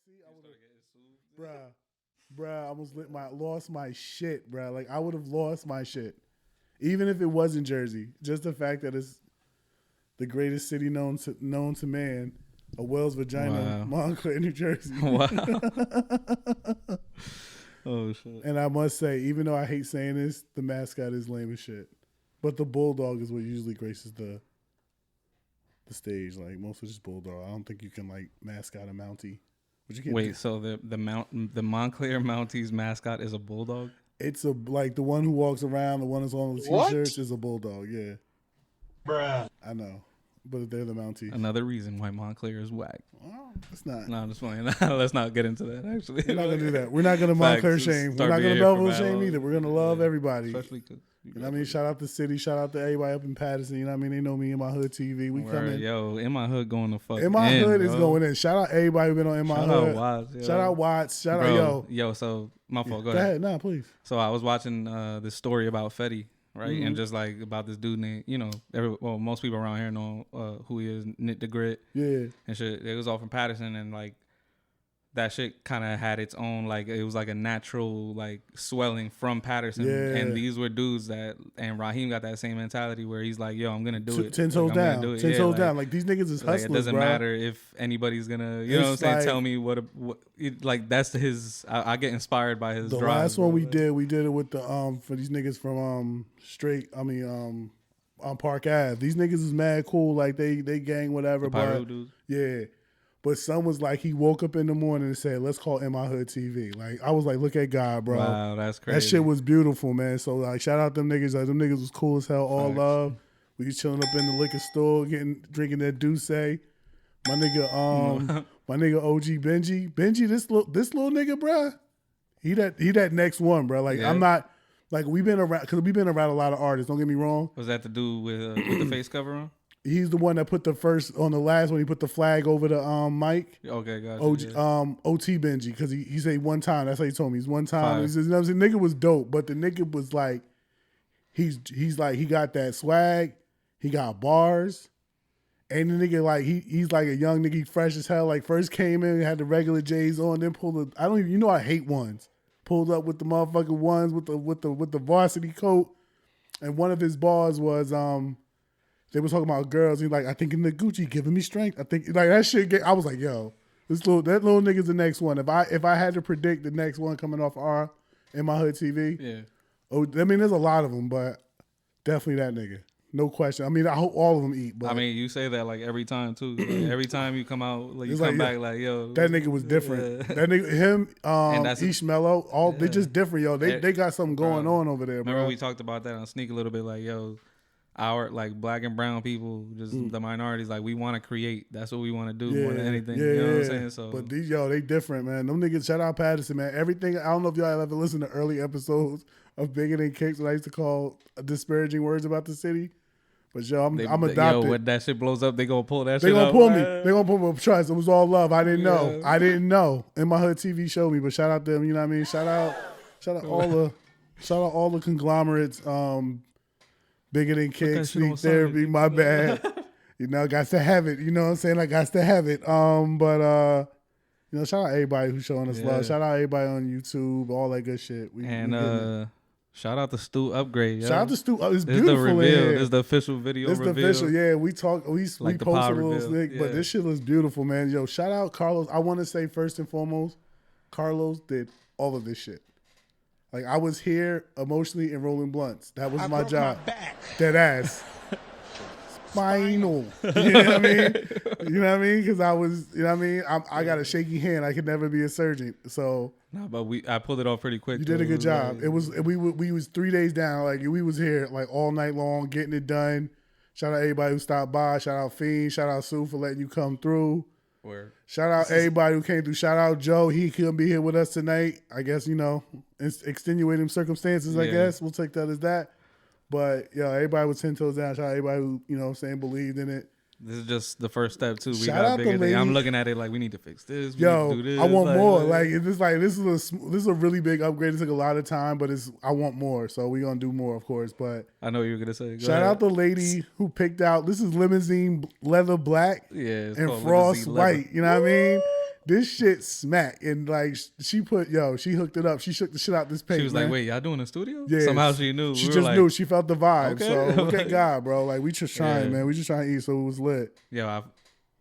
See, I would have, bruh, I almost lost my shit, bruh. Like I would have lost my shit, even if it wasn't Jersey. Just the fact that it's the greatest city known to man, a whale's vagina, Wow. Montclair, New Jersey. Wow. Oh shit. And I must say, even though I hate saying this, the mascot is lame as shit. But the bulldog is what usually graces the stage. Like most of just bulldog. I don't think you can like mascot a Mountie. But you can Wait, so the Montclair Mounties mascot is a bulldog? It's like the one who walks around, the one that's on the t-shirts is a bulldog. Yeah, Bruh. I know, but they're the Mounties. Another reason why Montclair is whack. Well, it's not. No, I'm just playing. Let's not get into that. Actually, We're not gonna do that. We're not gonna Montclair shame. We're not gonna Belleville shame either. We're gonna love everybody. Especially because you know what I mean. Shout out the city. Shout out to everybody up in Patterson. You know what I mean. They know me in my hood TV. We coming. Yo, in my hood going to fuck. In my hood bro. is going in. Shout out everybody who been on in my hood. Shout out Watts. Shout out yo. So my fault. Go ahead. ahead. No, please. So I was watching this story about Fetty, right? Mm-hmm. And just like about this dude named, most people around here know who he is, Nick the Grit. Yeah. And shit. It was all from Patterson, and like that shit kind of had its own, like, it was like a natural like swelling from Patterson. Yeah. And these were dudes and Raheem got that same mentality where he's like, yo, I'm gonna do it. 10 toes I'm down. gonna do it. 10 Yeah, toes like, down. Like these niggas is hustlers, it doesn't bro. matter if anybody's gonna, you know what I'm saying, tell me what like that's his. I get inspired by his. The drive, last one bro. we did it with the for these niggas from on Park Ave. These niggas is mad cool, like they gang whatever. But dudes. yeah, but some was like he woke up in the morning and said, "Let's call In My Hood TV." Like I was like, "Look at God, bro." Wow, that's crazy. That shit was beautiful, man. So like, shout out them niggas. Like them niggas was cool as hell. All Facts. love. We was chilling up in the liquor store, drinking that Douce. My nigga, my nigga OG Benji, this little nigga, bruh. He that next one, bro. Like I'm not like we've been around a lot of artists. Don't get me wrong. Was that the dude with the face cover on? He's the one that put the first on the last one. He put the flag over the mic. Okay, gotcha. OT Benji, because he said one time. That's how he told me. He's one time. Fire. He says, you know what I'm saying? Nigga was dope, but the nigga was like, he's like he got that swag. He got bars. And the nigga like he's like a young nigga, he fresh as hell. Like first came in, had the regular J's on, then pulled the I hate ones. Pulled up with the motherfucking ones with the varsity coat, and one of his bars was they was talking about girls. He's like, I think in the Gucci giving me strength. I think like that shit. I was like, yo, that little nigga's the next one. If I had to predict the next one coming off our In My Hood TV, Yeah. oh, I mean, there's a lot of them, but definitely that nigga. No question. I mean, I hope all of them eat. But I mean, you say that like every time too. Like, every time you come out, like you It's come like, back like, yo, that nigga was different. That nigga, him, Ishmello, they just different, yo. They got something going on over there, bro. Remember we talked about that on Sneak a little bit, like, yo, our like black and brown people, just the minorities, like we want to create. That's what we want to do more than anything. You know what I'm saying? So, but these they different, man. Them niggas, shout out Patterson, man. Everything. I don't know if y'all ever listened to early episodes of Bigger Than Kicks, what I used to call disparaging words about the city. But yo, I'm adopted. Yo, when that shit blows up, they gonna pull that they shit gonna up. pull me. They gonna pull me. Trust, it was all love. I didn't know. I didn't know. In My Hood TV showed me, but shout out them. You know what I mean? Shout out all the conglomerates. Bigger Than Kicks, Speak Therapy. My bad. You know, got to have it. You know what I'm saying? I got to have it. But you know, shout out everybody who's showing us love. Shout out everybody on YouTube, all that good shit. Shout out to Stu Upgrade. Yo. Shout out to Stu. It's this beautiful. Is the reveal. This is the official video. This is the official. Yeah, we like posted a little snick, but this shit looks beautiful, man. Yo, shout out Carlos. I want to say first and foremost, Carlos did all of this shit. Like I was here emotionally and rolling blunts. That was my job. Dead ass. Spinal. You know what I mean? You know what I mean? Because I was, you know what I mean? I got a shaky hand. I could never be a surgeon. So. No, but I pulled it off pretty quick. You did a good job. It was we was 3 days down. Like we was here like all night long getting it done. Shout out everybody who stopped by. Shout out Fiend. Shout out Sue for letting you come through. Word. Shout out everybody who came through. Shout out Joe. He couldn't be here with us tonight. I guess, you know, extenuating circumstances, I guess. We'll take that as that. But, yo, everybody was 10 toes down. Shout out everybody who, you know what I'm saying, believed in it. This is just the first step too. We Shout got out bigger the thing. lady. I'm looking at it like we need to fix this. We Yo, need to do this. I want more. Like it's just like this is a really big upgrade. It took a lot of time, but I want more. So we're gonna do more, of course. But I know what you were gonna say. Shout out the lady who picked out. This is limousine leather black and frost white. You know what I mean? This shit smack. And like she hooked it up. She shook the shit out this paint. She was like, wait, y'all doing a studio? Yeah. Somehow she knew. She just knew. She felt the vibe. Okay. So look at God, bro. Like we just trying, man. We just trying to eat, so it was lit. Yo,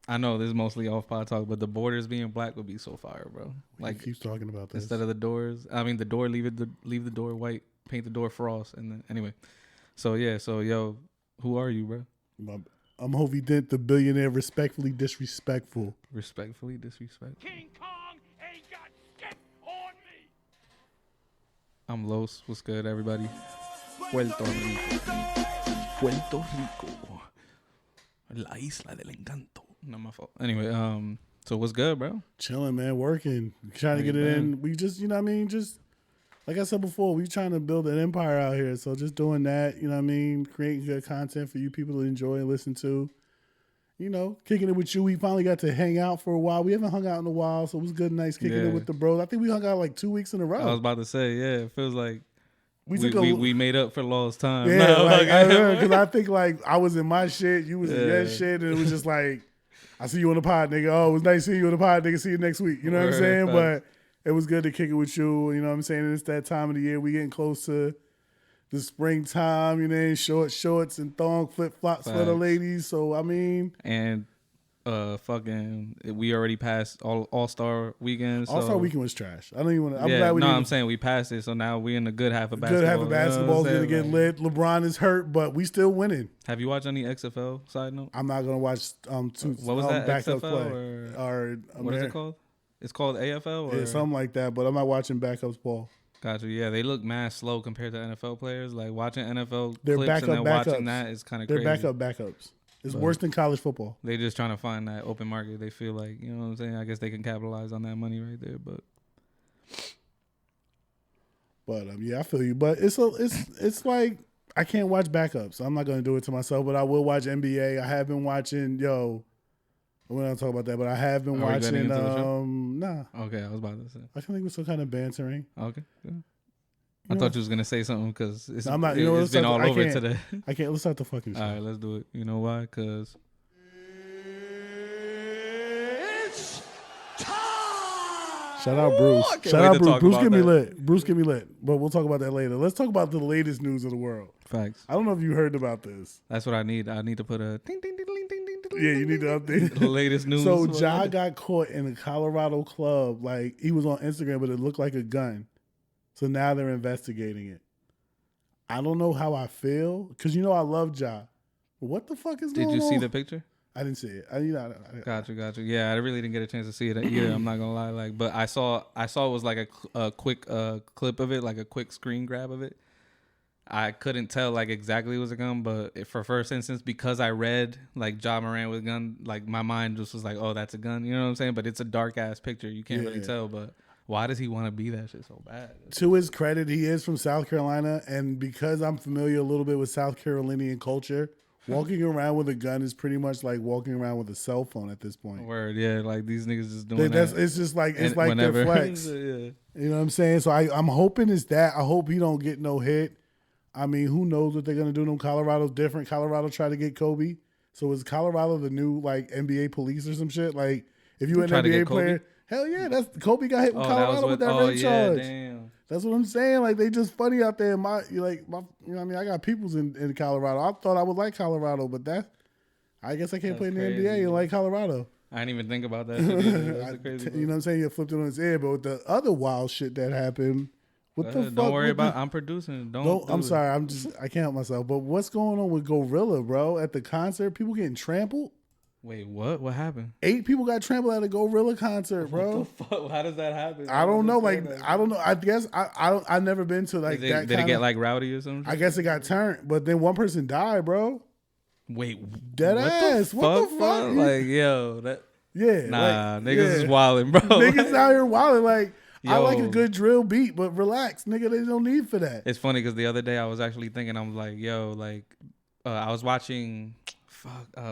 I know this is mostly off pod talk, but the borders being black would be so fire, bro. Like he keeps talking about this. Instead of the doors. I mean the door, leave the door white, paint the door frost, and then anyway. So yo, who are you, bro? I'm Hovey Dent, the billionaire, respectfully disrespectful. Respectfully disrespectful. King Kong ain't got shit on me. I'm Los. What's good, everybody? Puerto Rico. La isla del encanto. Not my fault. Anyway, so what's good, bro? Chilling, man. Working. Trying to get it in. We just, you know what I mean? Just, like I said before, we trying to build an empire out here. So just doing that, you know what I mean? Creating good content for you people to enjoy and listen to. You know, kicking it with you. We finally got to hang out for a while. We haven't hung out in a while, so it was good and nice kicking it with the bros. I think we hung out like 2 weeks in a row. I was about to say, yeah, it feels like we made up for lost time. Yeah, because I think like I was in my shit, you was in your shit, and it was just like, I see you on the pod, nigga. Oh, it was nice seeing you on the pod, nigga. See you next week. You know what I'm saying? But it was good to kick it with you. You know what I'm saying? And it's that time of the year. We getting close to the springtime, you know, shorts and thong flip-flops for the ladies. So, I mean. And we already passed All-Star weekend. All-Star weekend was trash. I don't even want to. I'm saying we passed it. So now we in the good half of basketball. Good half of basketball is going to get lit. LeBron is hurt, but we still winning. Have you watched any XFL side note? I'm not going to watch what was that, backup XFL play. Or what is it called? It's called AFL? Or? Yeah, something like that, but I'm not watching backups ball. Gotcha. Yeah, they look mad slow compared to NFL players. Like watching NFL clips and then watching that is kind of crazy. They're backups. It's worse than college football. They just trying to find that open market. They feel like, you know what I'm saying? I guess they can capitalize on that money right there. But yeah, I feel you. But it's like I can't watch backups. I'm not gonna do it to myself. But I will watch NBA. I have been watching. We're not talking about that, but I have been watching. Nah. Okay, I was about to say. I think it was some kind of bantering. Okay. Yeah. I thought you was gonna say something because it's been all over today. I can't. Let's start the fucking show. All right, let's do it. You know why? Because It's time. Shout out Bruce. Shout out Bruce. Bruce get me lit. Bruce get me lit. But we'll talk about that later. Let's talk about the latest news of the world. Facts. I don't know if you heard about this. That's what I need. I need to put a ding ding ding ding ding ding. Yeah, you need to update the latest news. So Ja got caught in a Colorado club. Like he was on Instagram, but it looked like a gun. So now they're investigating it. I don't know how I feel because I love Ja. But what the fuck is going on? Did you see the picture? I didn't see it. Got you. Yeah, I really didn't get a chance to see it either. I'm not gonna lie. But I saw it was like a quick clip of it, like a quick screen grab of it. I couldn't tell like exactly it was a gun, but for first instance, because I read like Ja Morant with a gun, like my mind just was like, oh, that's a gun. You know what I'm saying? But it's a dark ass picture. You can't really tell. But why does he want to be that shit so bad? To his credit, he is from South Carolina, and because I'm familiar a little bit with South Carolinian culture, walking around with a gun is pretty much like walking around with a cell phone at this point. Word, yeah, like these niggas just doing that. It's just like their flex. Yeah. You know what I'm saying? So I'm hoping it's that. I hope he don't get no hit. I mean, who knows what they're gonna do? Colorado's different. Colorado tried to get Kobe. So is Colorado the new like NBA police or some shit? Like if you an NBA player, hell yeah, that's Kobe got hit with Colorado with that rape charge. Damn. That's what I'm saying. Like they just funny out there. I got peoples in Colorado. I thought I would like Colorado, but I guess I can't play in the NBA and like Colorado. I didn't even think about that. That's crazy. You know what I'm saying? You flipped it on his ear, but with the other wild shit that happened. What the fuck? Don't worry about. I'm producing. I'm sorry. I can't help myself. But what's going on with Gorilla, bro? At the concert, people getting trampled. Wait, what? What happened? 8 people got trampled at a Gorilla concert, bro. What the fuck? How does that happen? I don't know. Like I don't know. I guess I've never been to like that. Did it get like rowdy or something? I guess it got turned, but then one person died, bro. Wait, dead ass. What the fuck? Like yo, that nah, niggas is wilding, bro. Niggas out here wilding like. Yo, I like a good drill beat, but relax, nigga. There's no need for that. It's funny because the other day I was actually thinking, I'm like, I was watching,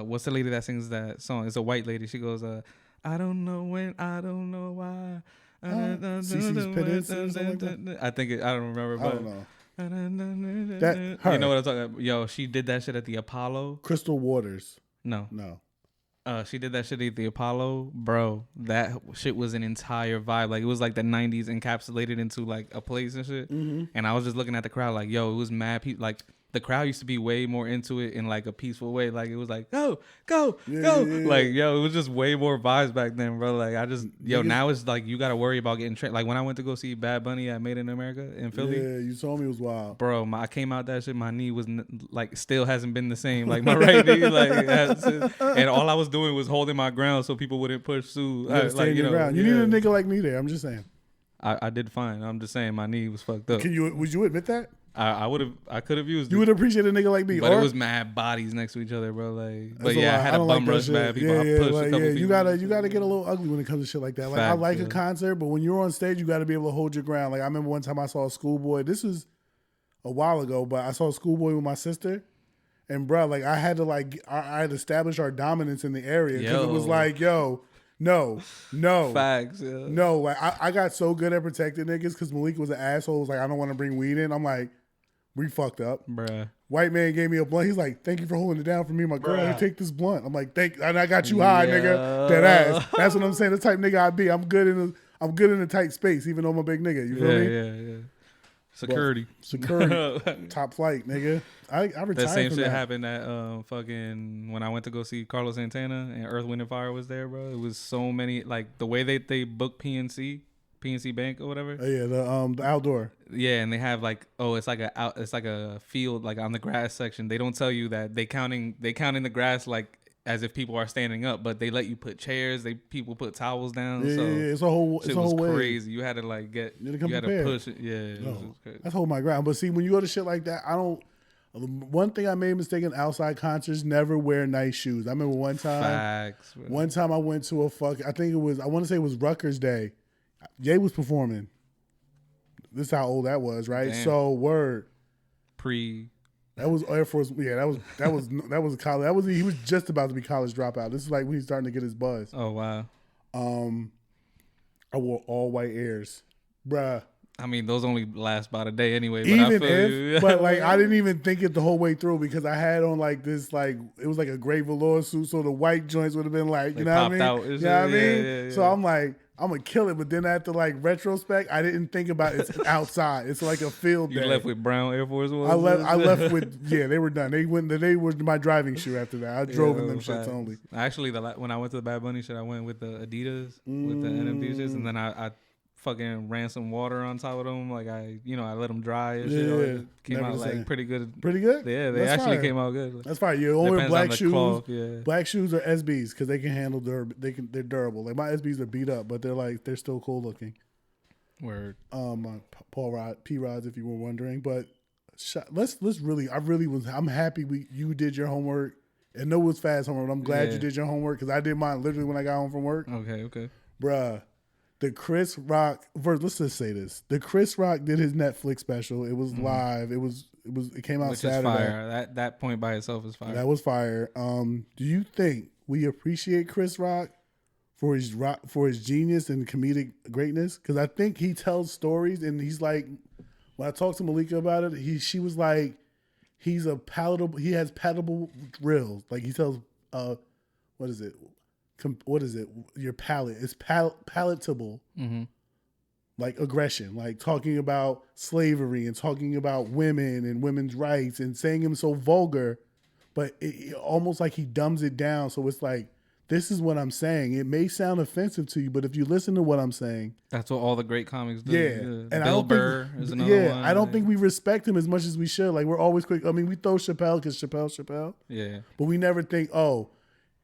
what's the lady that sings that song? It's a white lady. She goes, I don't know when, I don't know why. CeCe's Pittance or something like that? I don't remember. But I don't know. That her. You know what I'm talking about? Yo, she did that shit at the Apollo. Crystal Waters. No. She did that shit at the Apollo, bro. That shit was an entire vibe. Like it was like the '90s encapsulated into like a place and shit. Mm-hmm. And I was just looking at the crowd, like, yo, it was mad people. Like the crowd used to be way more into it in like a peaceful way. Like it was like, go, go, go. Yeah. Like yo, it was just way more vibes back then, bro. Like I just Niggas, now it's like you got to worry about getting trained. Like when I went to go see Bad Bunny at Made in America in Philly. Yeah, you told me it was wild. Bro, I came out that shit. My knee was like still hasn't been the same. Like my right knee, like and all I was doing was holding my ground so people wouldn't push through. Like you know, you need a nigga like me there. I'm just saying. I did fine. I'm just saying my knee was fucked up. Would you admit that? I could have used. You would appreciate a nigga like me, but it was mad bodies next to each other, bro. Like, but yeah, I had a bum rush bad people. I pushed a couple people. You gotta get a little ugly when it comes to shit like that. Like I like a concert, but when you're on stage, you got to be able to hold your ground. Like I remember one time I saw a Schoolboy. This was a while ago, but I saw a Schoolboy with my sister, and bro, like I had to I had established our dominance in the area because it was like, yo. No. Facts. Yeah. No, like I got so good at protecting niggas because Malik was an asshole. He was like, I don't want to bring weed in. I'm like, we fucked up. Bruh. White man gave me a blunt. He's like, thank you for holding it down for me, my girl. Hey, take this blunt. I'm like, and I got you high, nigga. That ass. That's what I'm saying. The type nigga I be. I'm good in a tight space, even though I'm a big nigga. You feel me? Yeah. Security. Top flight, nigga. I retired. That same from shit that. happened at fucking when I went to go see Carlos Santana and Earth, Wind and Fire was there, bro. It was so many, like the way they book PNC Bank or whatever. Oh yeah, the outdoor. Yeah, and they have like it's like a field like on the grass section. They don't tell you that they counting the grass like as if people are standing up, but they let you put chairs. People put towels down. Yeah, so it's a whole. It's a whole way. Crazy. You had to like you had to push it. Yeah, no, that's hold my ground. But see, when you go to shit like that, I don't. One thing I made a mistake in outside concerts: never wear nice shoes. I remember one time. Facts. One time I went to I want to say it was Rutgers Day. Ye was performing. This is how old that was, right? Damn. So word. That was Air Force. Yeah, that was college. He was just about to be college dropout. This is like when he's starting to get his buzz. Oh wow. I wore all white Airs, bruh. I mean, those only last about a day anyway. But even if, but like I didn't even think it the whole way through because I had on like this it was like a gray velour suit, so the white joints would have been like you know what I mean. Out, you know what I mean? Yeah. So I'm like, I'm gonna kill it, but then after like retrospect, I didn't think about it's outside. It's like a field day. You left with brown Air Force Ones. I left with they were done. They were my driving shoe after that. I drove in them shits only. Actually, when I went to the Bad Bunny shit, I went with the Adidas with the NMD shits, and then I fucking ran some water on top of them. Like I let them dry and shit. It came out like pretty good. Pretty good? Yeah, they actually came out good. That's fine. You only wear black shoes. Cloth, yeah. Black shoes are SBs because they can handle they're durable. Like my SBs are beat up, but they're still cool looking. Word. My P rods, if you were wondering. But let's really. I'm happy you did your homework. I know it was fast homework. But I'm glad you did your homework because I did mine literally when I got home from work. Okay. Bruh. The Chris Rock first. Let's just say this: the Chris Rock did his Netflix special. It was live. It came out Which Saturday. Is fire. That point by itself is fire. That was fire. Do you think we appreciate Chris Rock for his genius and comedic greatness? Because I think he tells stories, and he's like, when I talked to Malika about it, she was like, he has palatable reels. Like he tells, what is it? Your palate is palatable, like aggression, like talking about slavery and talking about women and women's rights and saying him so vulgar, but it almost like he dumbs it down. So it's like, this is what I'm saying. It may sound offensive to you, but if you listen to what I'm saying, that's what all the great comics do. Yeah, and Bill Burr is another one. I don't think we respect him as much as we should. Like we're always quick. I mean, we throw Chappelle because Chappelle. Yeah, but we never think, oh,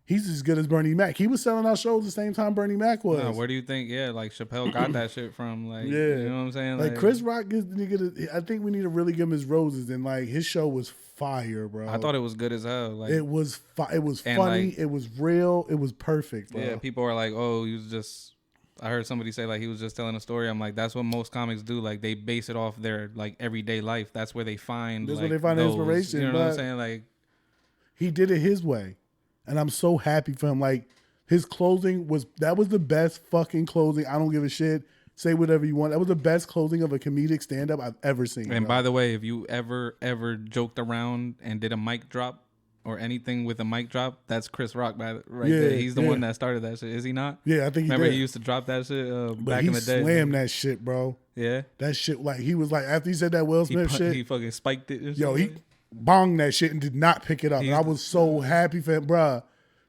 he's as good as Bernie Mac. He was selling out shows the same time Bernie Mac was. Where do you think? Yeah, like Chappelle got that shit from. Like, you know what I'm saying? Like Chris Rock gives the nigga. I think we need to really give him his roses. And like his show was fire, bro. I thought it was good as hell. Like it was. It was funny. Like, it was real. It was perfect, bro. Yeah, people are like, oh, he was just. I heard somebody say like he was just telling a story. I'm like, that's what most comics do. Like they base it off their like everyday life. That's where they find. That's where they find inspiration. You know what I'm saying? Like he did it his way. And I'm so happy for him. Like his closing was the best fucking closing. I don't give a shit. Say whatever you want. That was the best closing of a comedic stand up I've ever seen. And by the way, if you ever joked around and did a mic drop or anything with a mic drop, that's Chris Rock right Yeah, there. He's the yeah. one that started that shit. Is he not? Yeah, I think he Remember did. he used to drop that shit But back he in the day. slammed that shit, bro. Yeah. That shit, like, he was like, after he said that Will Smith shit, He fucking spiked it. yo, he bonged that shit and did not pick it up. And I was so happy for him, bruh.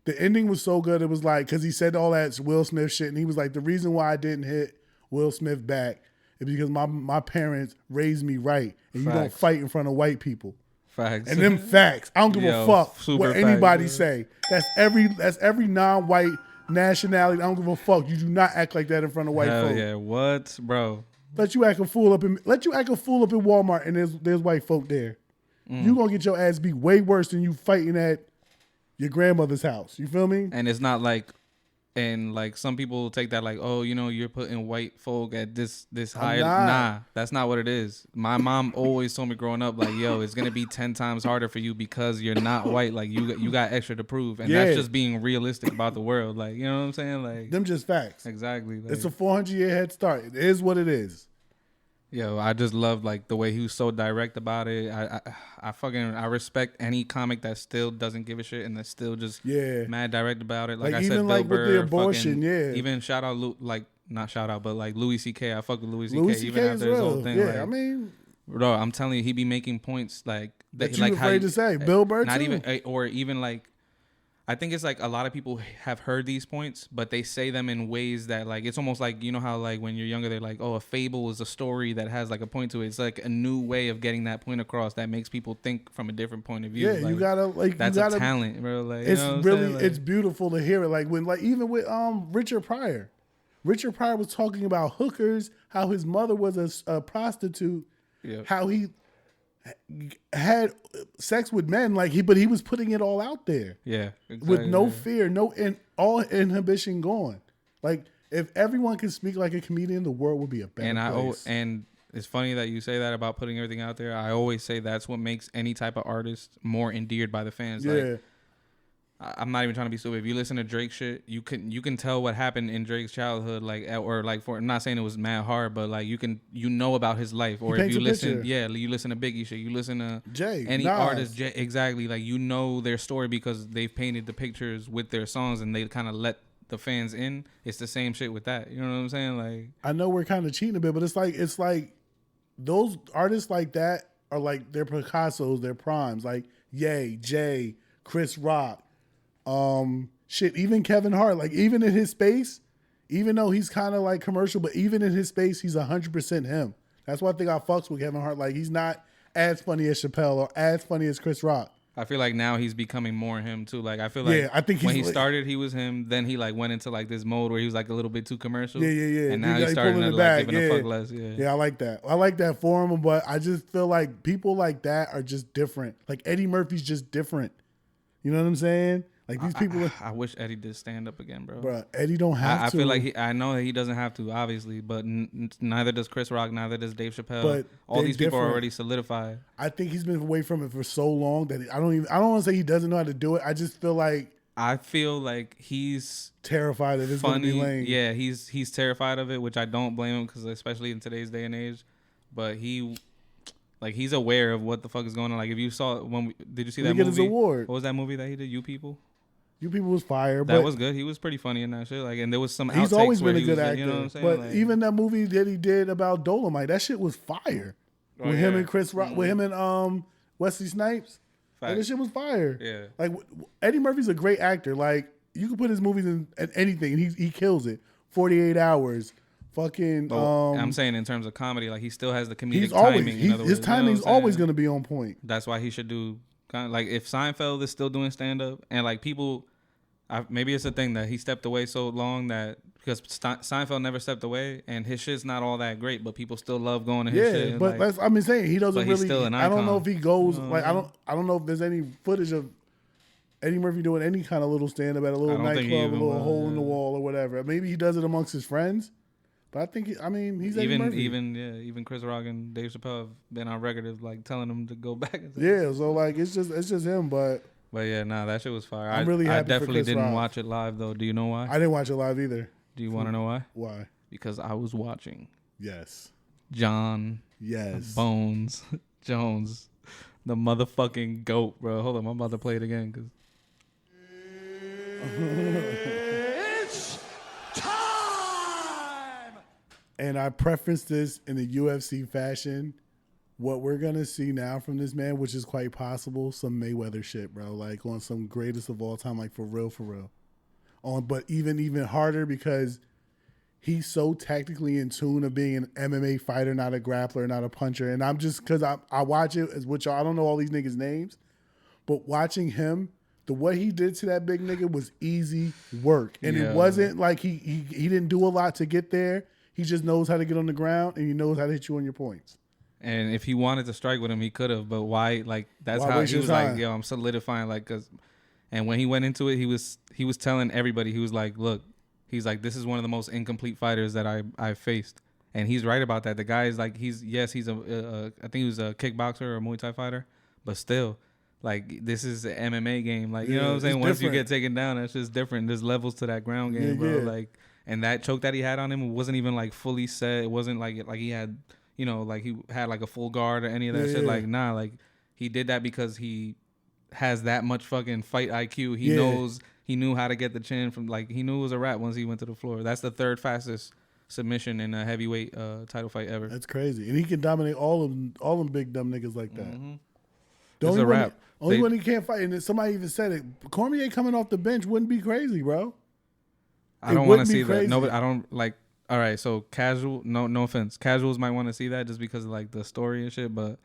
The ending was so good. It was like, because he said all that Will Smith shit, and he was like, the reason why I didn't hit Will Smith back is because my parents raised me right, and you don't Facts. fight in front of white people. Facts. And them facts, I don't give a fuck super what facts, anybody bro. say. That's every non-white nationality. I don't give a fuck. You do not act like that in front of white Hell folk. yeah. What, bro? Let you act a fool up in Walmart, and there's white folk there. You gonna get your ass beat way worse than you fighting at your grandmother's house. You feel me? And it's not like, and like some people take that like, oh, you know, you're putting white folk at this higher. not. Nah, that's not what it is. My mom always told me growing up, like, yo, it's gonna be 10 times harder for you because you're not white. Like you got extra to prove, and that's just being realistic about the world. Like, you know what I'm saying? Like, Them just facts. exactly. Like, It's a 400-year head start. It is what it is. yo, I just love like the way he was so direct about it. I respect any comic that still doesn't give a shit and that's still just mad direct about it. Like I even said, like Bill with the Burr, abortion, fucking, even shout out not shout out, but like Louis C.K. I fuck with Louis C.K. Louis C.K. even is after his whole real. thing. Yeah, like, I mean, bro, I'm telling you, he be making points like that like you how afraid to say. Bill Burr not too. even or even like. I think it's like a lot of people have heard these points, but they say them in ways that like it's almost like, you know how like when you're younger they're like, oh, a fable is a story that has like a point to it. It's like a new way of getting that point across that makes people think from a different point of view. Yeah, like, you gotta that's you gotta, a talent, bro. Like it's you know what I'm really saying? Like, it's beautiful to hear it. Like when even with Richard Pryor. Richard Pryor was talking about hookers, how his mother was a prostitute, how he had sex with men, but he was putting it all out there. Yeah, exactly, with no fear, all inhibition gone. Like if everyone could speak like a comedian, the world would be a better place. And it's funny that you say that about putting everything out there. I always say that's what makes any type of artist more endeared by the fans. Yeah. Like, I'm not even trying to be stupid. If you listen to Drake shit, you can tell what happened in Drake's childhood, I'm not saying it was mad hard, but like you know about his life. Or if you listen, you listen to Biggie shit, you listen to any artist, exactly, like you know their story because they've painted the pictures with their songs and they kind of let the fans in. It's the same shit with that. You know what I'm saying? Like I know we're kind of cheating a bit, but it's like those artists like that are like their Picassos, their primes, like Ye, Jay, Chris Rock. Even Kevin Hart, like even in his space, even though he's kind of like commercial, but even in his space, he's 100% him. That's why I think I fucks with Kevin Hart. Like he's not as funny as Chappelle or as funny as Chris Rock. I feel like now he's becoming more him too. Like I feel like I think when he started, he was him. Then he like went into like this mode where he was like a little bit too commercial. Yeah. And now he's starting to like giving a fuck less. Yeah, I like that. I like that for him, but I just feel like people like that are just different. Like Eddie Murphy's just different. You know what I'm saying? Like these people. I wish Eddie did stand up again, bro. Bro, Eddie don't have to. I feel like I know that he doesn't have to, obviously, but neither does Chris Rock, neither does Dave Chappelle. But all these people are different. already solidified. I think he's been away from it for so long that I don't want to say he doesn't know how to do it. I just feel like he's terrified that it's going to be lame. Yeah, he's terrified of it, which I don't blame him because especially in today's day and age. But he's aware of what the fuck is going on. Like if you saw did you see that movie? Get his award. What was that movie that he did? You People. You People was fire. That was good. He was pretty funny in that shit. Like, and there was some. He's always been a good actor. You know what I'm saying? But like, even that movie that he did about Dolomite, that shit was fire. With him and Chris Rock, with him and Wesley Snipes, like, that shit was fire. Yeah. Like Eddie Murphy's a great actor. Like you can put his movies in anything, and he kills it. 48 Hours. Fucking. I'm saying in terms of comedy, like he still has the comedic timing. in other words, his timing's always going to be on point. That's why he should do kind of like if Seinfeld is still doing stand up and like people, maybe it's a thing that he stepped away so long that because Seinfeld never stepped away and his shit's not all that great, but people still love going to his shit. Yeah, but like, I'm saying he doesn't really. Still an icon. I don't know if he goes like I don't know if there's any footage of Eddie Murphy doing any kind of little stand up at a little nightclub, a little hole in the wall or whatever. Maybe he does it amongst his friends. But I think he's Eddie Murphy. Even Chris Rock and Dave Chappelle have been on record of like telling him to go back. Yeah, so like it's just him. But yeah, that shit was fire. I'm really happy I definitely for Chris didn't Rock. watch it live though. Do you know why? I didn't watch it live either. Do you want to know why? Why? Because I was watching. Yes. John. Yes. Bones Jones The motherfucking GOAT, bro. Hold on, I'm about to play it again. Cause It's time! And I preference this in the UFC fashion. What we're gonna see now from this man, which is quite possible, some Mayweather shit, bro. Like on some greatest of all time, like for real, for real. But even harder because he's so tactically in tune of being an MMA fighter, not a grappler, not a puncher. And I'm just because I watch it as which I don't know all these niggas' names, but watching him, what he did to that big nigga was easy work, and it wasn't like he didn't do a lot to get there. He just knows how to get on the ground and he knows how to hit you on your points. and if he wanted to strike with him, he could have. But why? Like that's Why how waste he your was time? like, yo, I'm solidifying, like, cause. And when he went into it, he was telling everybody, he was like, look, he's like, this is one of the most incomplete fighters that I've faced, and he's right about that. The guy is like, he's I think he was a kickboxer or a Muay Thai fighter, but still, like, this is an MMA game. Like, you know what I'm saying? Once you get taken down, that's just different. There's levels to that ground game, bro. Yeah. Like, and that choke that he had on him wasn't even like fully set. It wasn't like he had, you know, like he had like a full guard or any of that shit. Like, nah, like he did that because he has that much fucking fight IQ. He knew how to get the chin from, like, he knew it was a wrap once he went to the floor. That's the third fastest submission in a heavyweight title fight ever. That's crazy, and he can dominate all them big dumb niggas like that. Mm-hmm. The It's only a one, wrap. only one he can't fight, and somebody even said it. Cormier coming off the bench wouldn't be crazy, bro. I don't want to see that. No, but I don't like. All right, so casual. No offense. Casuals might want to see that just because of like the story and shit. But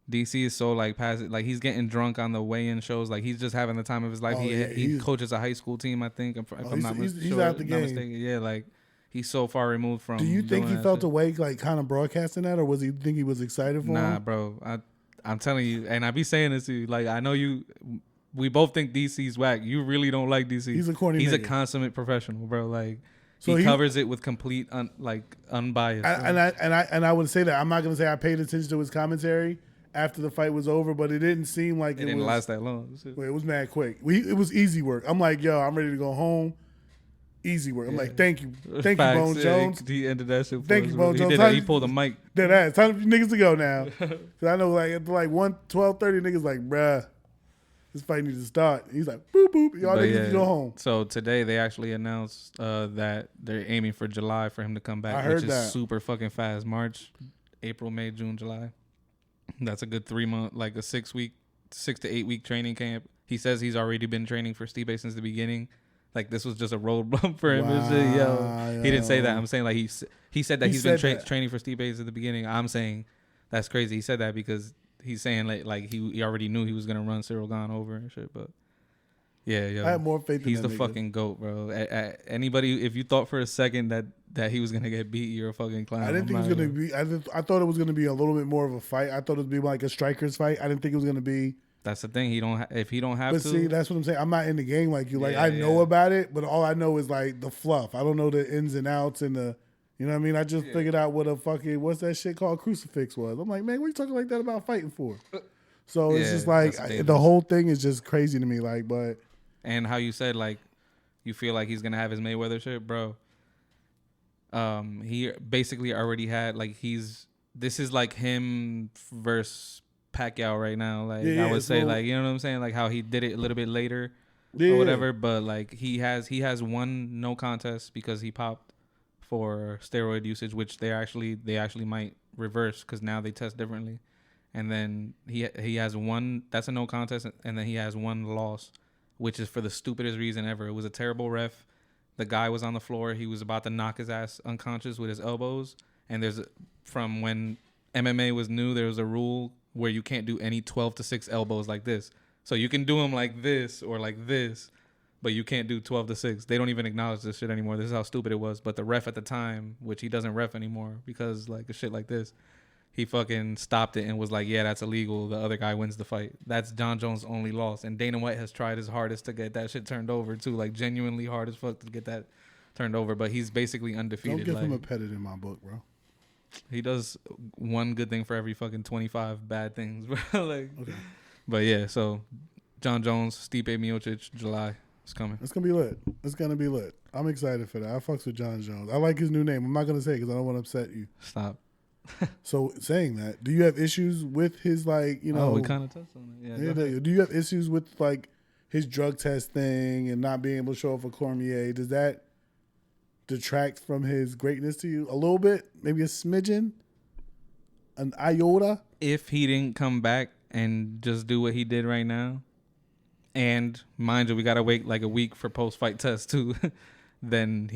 DC is so like passive. Like he's getting drunk on the weigh-in shows. Like he's just having the time of his life. He coaches a high school team, I think. If I'm not he's out the game. mistaken. Yeah, like he's so far removed from. Do you think he felt shit. away, like kind of broadcasting that, or was he think he was excited for him? Nah, bro. I'm telling you, and I be saying this to you. Like I know you. We both think DC's whack. You really don't like DC. He's a corny He's a nigga. consummate professional, bro. Like So he he- covers it with complete unbiased. I would say that I'm not gonna say I paid attention to his commentary after the fight was over, but it didn't seem like it didn't was, last that long. It was mad quick. It was easy work. I'm like, yo, I'm ready to go home. Easy work. I'm like, thank you, Facts, Bones Jones. He ended that shit. For Thank us. you, Bones He Jones. did that. He pulled a mic. Dead ass. Time for you niggas to go now. Cause I know like after like 12:30 niggas like, bruh, this fight needs to start. He's like, boop boop. Y'all But niggas can go home. So today they actually announced that they're aiming for July for him to come back, I heard which is that. super fucking fast. March, April, May, June, July. That's a good 3 month, like a 6 to 8 week training camp. He says he's already been training for Stipe since the beginning. Like this was just a road bump for him. And shit. Yo, he didn't say that. I'm saying like he said that he's been training for Stipe since the beginning. I'm saying that's crazy. He said that because he's saying like he already knew he was gonna run Cyril Gane over and shit. But yeah, yo, I have more faith in he's that the nigga. fucking GOAT, bro. Anybody, if you thought for a second that he was gonna get beat, you're a fucking clown. I didn't think it was gonna be. I thought it was gonna be a little bit more of a fight. I thought it would be like a strikers fight. I didn't think it was gonna be. That's the thing. If he don't have But to. see, that's what I'm saying. I'm not in the game like you. Like Yeah, I know yeah. about it, but all I know is like the fluff. I don't know the ins and outs and the. You know what I mean? I just figured out what a fucking what's that shit called crucifix was. I'm like, man, what are you talking like that about fighting for? So it's Yeah, just like that's dangerous. the whole thing is just crazy to me. Like, but And how you said like you feel like he's gonna have his Mayweather shit, bro. He basically already had like this is like him versus Pacquiao right now. Like Yeah, I would it's say more- like you know what I'm saying, like how he did it a little bit later yeah, or whatever. But like he has one no contest because he popped for steroid usage, which they actually might reverse because now they test differently. And then he has one that's a no contest, and then he has one loss, which is for the stupidest reason ever. It was a terrible ref. The guy was on the floor. He was about to knock his ass unconscious with his elbows. And from when MMA was new, there was a rule where you can't do any 12-6 elbows like this. So you can do them like this or like this, but you can't do 12-6. They don't even acknowledge this shit anymore. This is how stupid it was. But the ref at the time, which he doesn't ref anymore because like a shit like this, he fucking stopped it and was like, yeah, that's illegal. The other guy wins the fight. That's John Jones' only loss. And Dana White has tried his hardest to get that shit turned over too. Like genuinely hard as fuck to get that turned over. But he's basically undefeated. don't give like, him a petted in my book, bro. he does one good thing for every fucking 25 bad things, bro. Like, Okay. But yeah, so John Jones, Stipe Miocic, July. It's coming. It's gonna be lit. It's gonna be lit. I'm excited for that. I fucks with John Jones. I like his new name. I'm not gonna say because I don't want to upset you. Stop. So saying that, do you have issues with his like, you know? Oh, we kind of touched on it. Yeah. Do you have issues with like his drug test thing and not being able to show up for Cormier? Does that detract from his greatness to you a little bit? Maybe a smidgen, an iota. If he didn't come back and just do what he did right now, and mind you, we gotta wait like a week for post-fight tests too. Then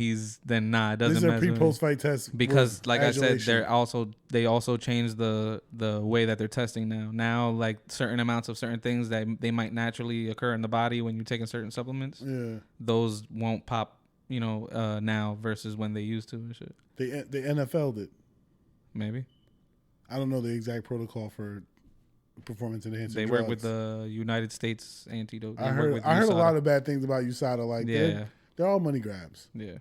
nah, it doesn't These are matter. pre-post-fight tests Because like adulation. I said, they also changed the way that they're testing now. Now, like certain amounts of certain things that they might naturally occur in the body when you're taking certain supplements, those won't pop, now versus when they used to and shit. They NFL'd it. Maybe. I don't know the exact protocol for performance enhancing They drugs. work with the United States Antidote. I heard a lot of bad things about USADA. Like they're all money grabs. Yeah.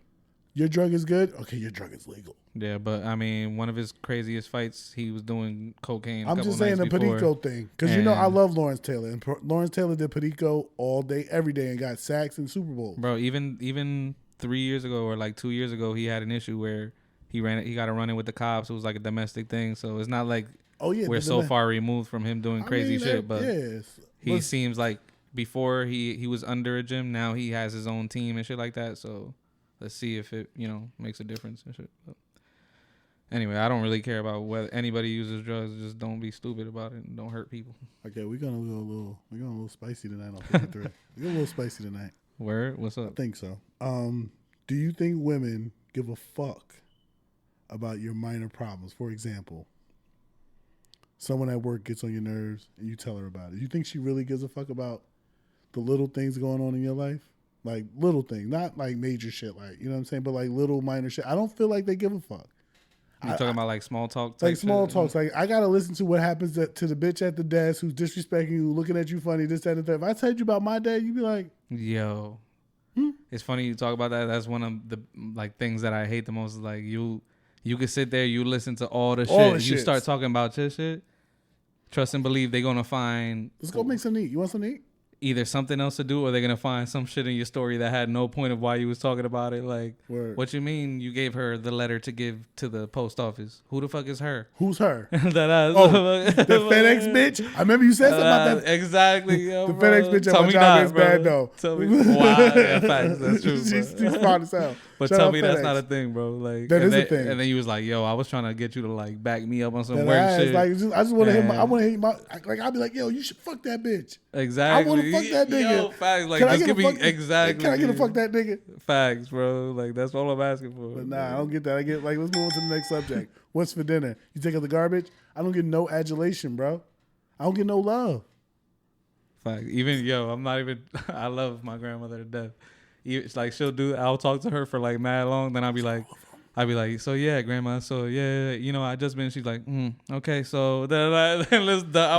Your drug is good. Okay, your drug is legal. Yeah, but I mean, one of his craziest fights, he was doing cocaine. I'm just saying the Perico thing because I love Lawrence Taylor, and Lawrence Taylor did Perico all day, every day, and got sacks and Super Bowls. Bro, even 3 years ago or like 2 years ago, he had an issue where he got to run in with the cops. It was like a domestic thing, so it's not like we're so far removed from him doing crazy shit. But he seems like before he was under a gym, now he has his own team and shit like that. So let's see if it makes a difference and shit. But anyway, I don't really care about whether anybody uses drugs. Just don't be stupid about it and don't hurt people. Okay, we're gonna go a little spicy tonight on 53. We're a little spicy tonight. Word? What's up? I think so. Do you think women give a fuck about your minor problems? For example, someone at work gets on your nerves and you tell her about it. You think she really gives a fuck about the little things going on in your life? Like little things, not like major shit, like, you know what I'm saying? But like little minor shit. I don't feel like they give a fuck. You're talking about like small talk? Like small shit? talks. Like I got to listen to what happens to the bitch at the desk who's disrespecting you, looking at you funny, this, that, and that. If I told you about my day, you'd be like, yo. It's funny you talk about that. That's one of the like things that I hate the most. Is like you could sit there, you listen to all the shit. You start talking about your shit. Trust and believe they're gonna find. Let's go make some meat. You want some meat? Either something else to do, or they're gonna find some shit in your story that had no point of why you was talking about it. Like, what you mean you gave her the letter to give to the post office? Who the fuck is her? Who's her? The FedEx bitch. I remember you said something about that. Exactly. Yo, the FedEx bitch at my job is bad though. Tell me, wow, yeah, facts. That's true. She's smart as hell. But tell me that's not a thing, bro. Like that is a thing. And then you was like, "Yo, I was trying to get you to like back me up on some weird shit." Like, I just want to hit my. I want to hit my. Like I'd be like, "Yo, you should fuck that bitch." Exactly. I want to fuck that nigga. Yo, facts. Like, just give me exactly. Can I get a fuck that nigga? Facts, bro. Like that's all I'm asking for. But nah, I don't get that. I get like, let's move on to the next subject. What's for dinner? You take out the garbage. I don't get no adulation, bro. I don't get no love. Fact. Even I'm not even. I love my grandmother to death. It's like I'll talk to her for like mad long. Then I'll be like, so yeah, grandma. So yeah, I just been. She's like, okay. So then I'm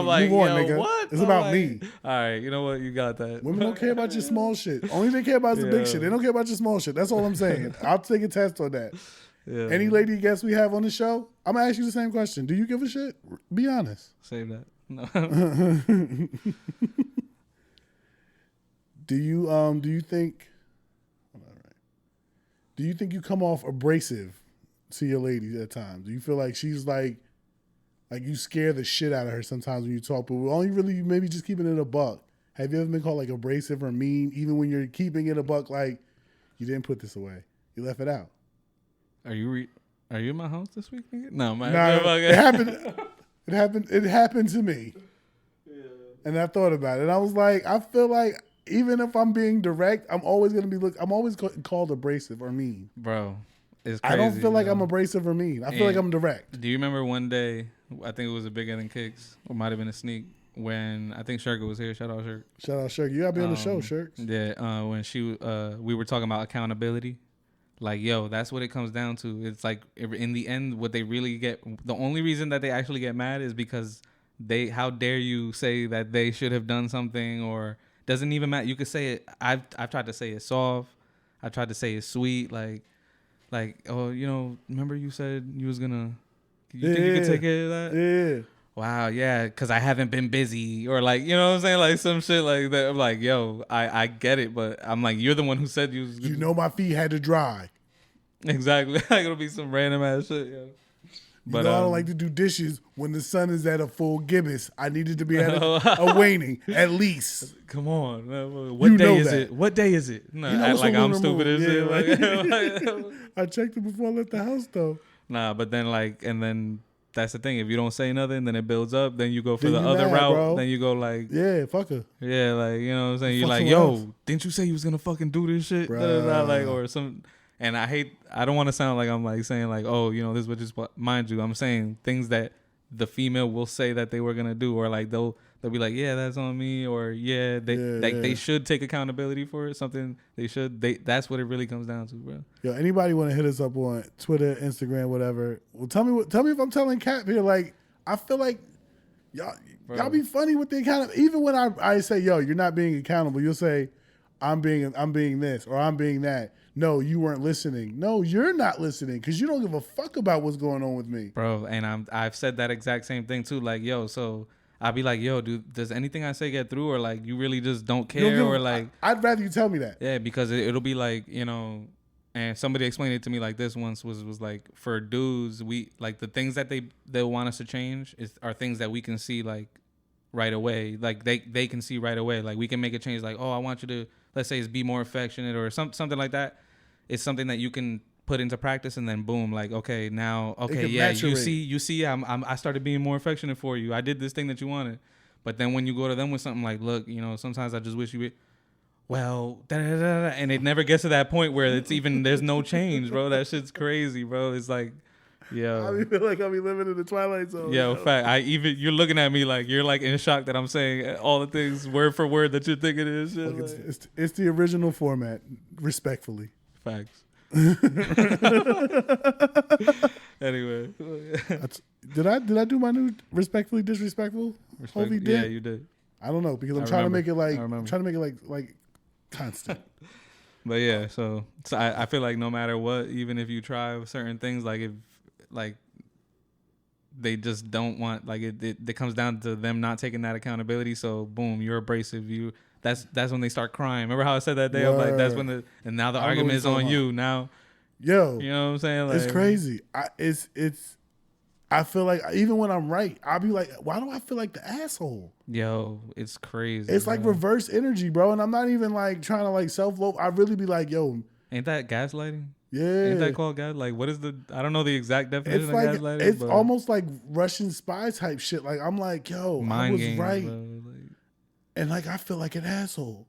like, move on, yo, nigga. what? It's about me. All right, you know what? You got that. Women don't care about your small shit. Only they care about is the big shit. They don't care about your small shit. That's all I'm saying. I'll take a test on that. Yeah. Any lady guests we have on the show, I'm gonna ask you the same question. Do you give a shit? Be honest. Save that. No. Do you think? Do you think you come off abrasive to your lady at times? Do you feel like she's like you scare the shit out of her sometimes when you talk, but we're only really maybe just keeping it a buck? Have you ever been called like abrasive or mean, even when you're keeping it a buck? Like you didn't put this away, you left it out. Are you in my house this week, nigga? No, man. Nah, it happened. It happened to me, and I thought about it, and I was like, I feel like. Even if I'm being direct, I'm always gonna be I'm always called abrasive or mean. Bro, it's crazy. I don't feel like I'm abrasive or mean. I feel like I'm direct. Do you remember one day? I think it was a Bigger Than Kicks, or might have been a sneak. When I think Shirka was here. Shout out Shirk. Shout out Shirk. You gotta be on the show, Shirk. Yeah. When we were talking about accountability. Like, yo, that's what it comes down to. It's like in the end, what they really get. The only reason that they actually get mad is because how dare you say that they should have done something or. Doesn't even matter. You could say it. I've tried to say it soft. I tried to say it sweet. Like, oh, remember you said you was gonna. You think you could take care of that? Yeah. Wow. Yeah. Because I haven't been busy, or like, you know what I'm saying, like some shit like that. I'm like, yo, I get it, but I'm like, you're the one who said you. My feet had to dry. Exactly. Like it'll be some random ass shit. Yo. You But know I don't like to do dishes when the sun is at a full gibbous. I need it to be at Oh. a waning, at least. come on, what You day know is that. it? What day is it? No, You know act it's a like I'm lunar stupid moon. as Yeah, shit. like- I checked it before I left the house, though. Nah, but then and then that's the thing. If you don't say nothing, then it builds up. Then you go for Then the you other mad, route. bro. Then you go like, Yeah, fuck her. yeah, like you know what I'm saying. You're Fuck like, someone yo, else. didn't you say you was gonna fucking do this shit? Da, da, da, Bruh. like or some. And I don't want to sound like I'm like saying like, oh, you know, this was just mind you. I'm saying things that the female will say that they were gonna do, or like they'll be like, yeah, that's on me, or they should take accountability for it. Something they should. That's what it really comes down to, bro. Yo, anybody want to hit us up on Twitter, Instagram, whatever? Well, tell me if I'm telling Cap here. Like, I feel like y'all be funny with the account. Even when I say, yo, you're not being accountable, you'll say, I'm being this or I'm being that. No, you weren't listening. No, you're not listening because you don't give a fuck about what's going on with me, bro. And I've said that exact same thing too. Like, yo, so I'll be like, yo, dude, does anything I say get through, or like you really just don't care, or like I'd rather you tell me that. Yeah, because it'll be like, you know, and somebody explained it to me like this once was like, for dudes, we like the things that they want us to change are things that we can see like right away. Like they can see right away. Like we can make a change. Like, oh, I want you to, let's say, it's be more affectionate or something like that. It's something that you can put into practice, and then boom, like, okay, now, okay, yeah, maturate. you see, I started being more affectionate for you. I did this thing that you wanted. But then when you go to them with something like, look, you know, sometimes I just wish you would, well, and it never gets to that point where it's even, there's no change, bro. That shit's crazy, bro. It's like, yo. I feel like I'll be living in the Twilight Zone. Yo, fact, you're looking at me like you're like in shock that I'm saying all the things word for word that you're thinking is shit. Look, it's the original format, respectfully. Facts. Anyway, did I do my new respectfully disrespectful? Hope he did. Yeah, you did. I don't know because I'm trying to make it like constant. But yeah, so I feel like no matter what, even if you try certain things, like if like they just don't want, like it comes down to them not taking that accountability. So boom, you're abrasive. That's when they start crying. Remember how I said that day? I'm like, that's when and now the argument is on you now. Yo, you know what I'm saying? Like, it's crazy. I feel like even when I'm right, I'll be like, why do I feel like the asshole? Yo, it's crazy. It's bro. like reverse energy, bro. And I'm not even like trying to like self-loathe. I really be like, yo. Ain't that gaslighting? Yeah. Ain't that called gas? Like, what is I don't know the exact definition of gaslighting. It's almost like Russian spy type shit. Like, I'm like, yo, I was games, right. Like, and like, I feel like an asshole.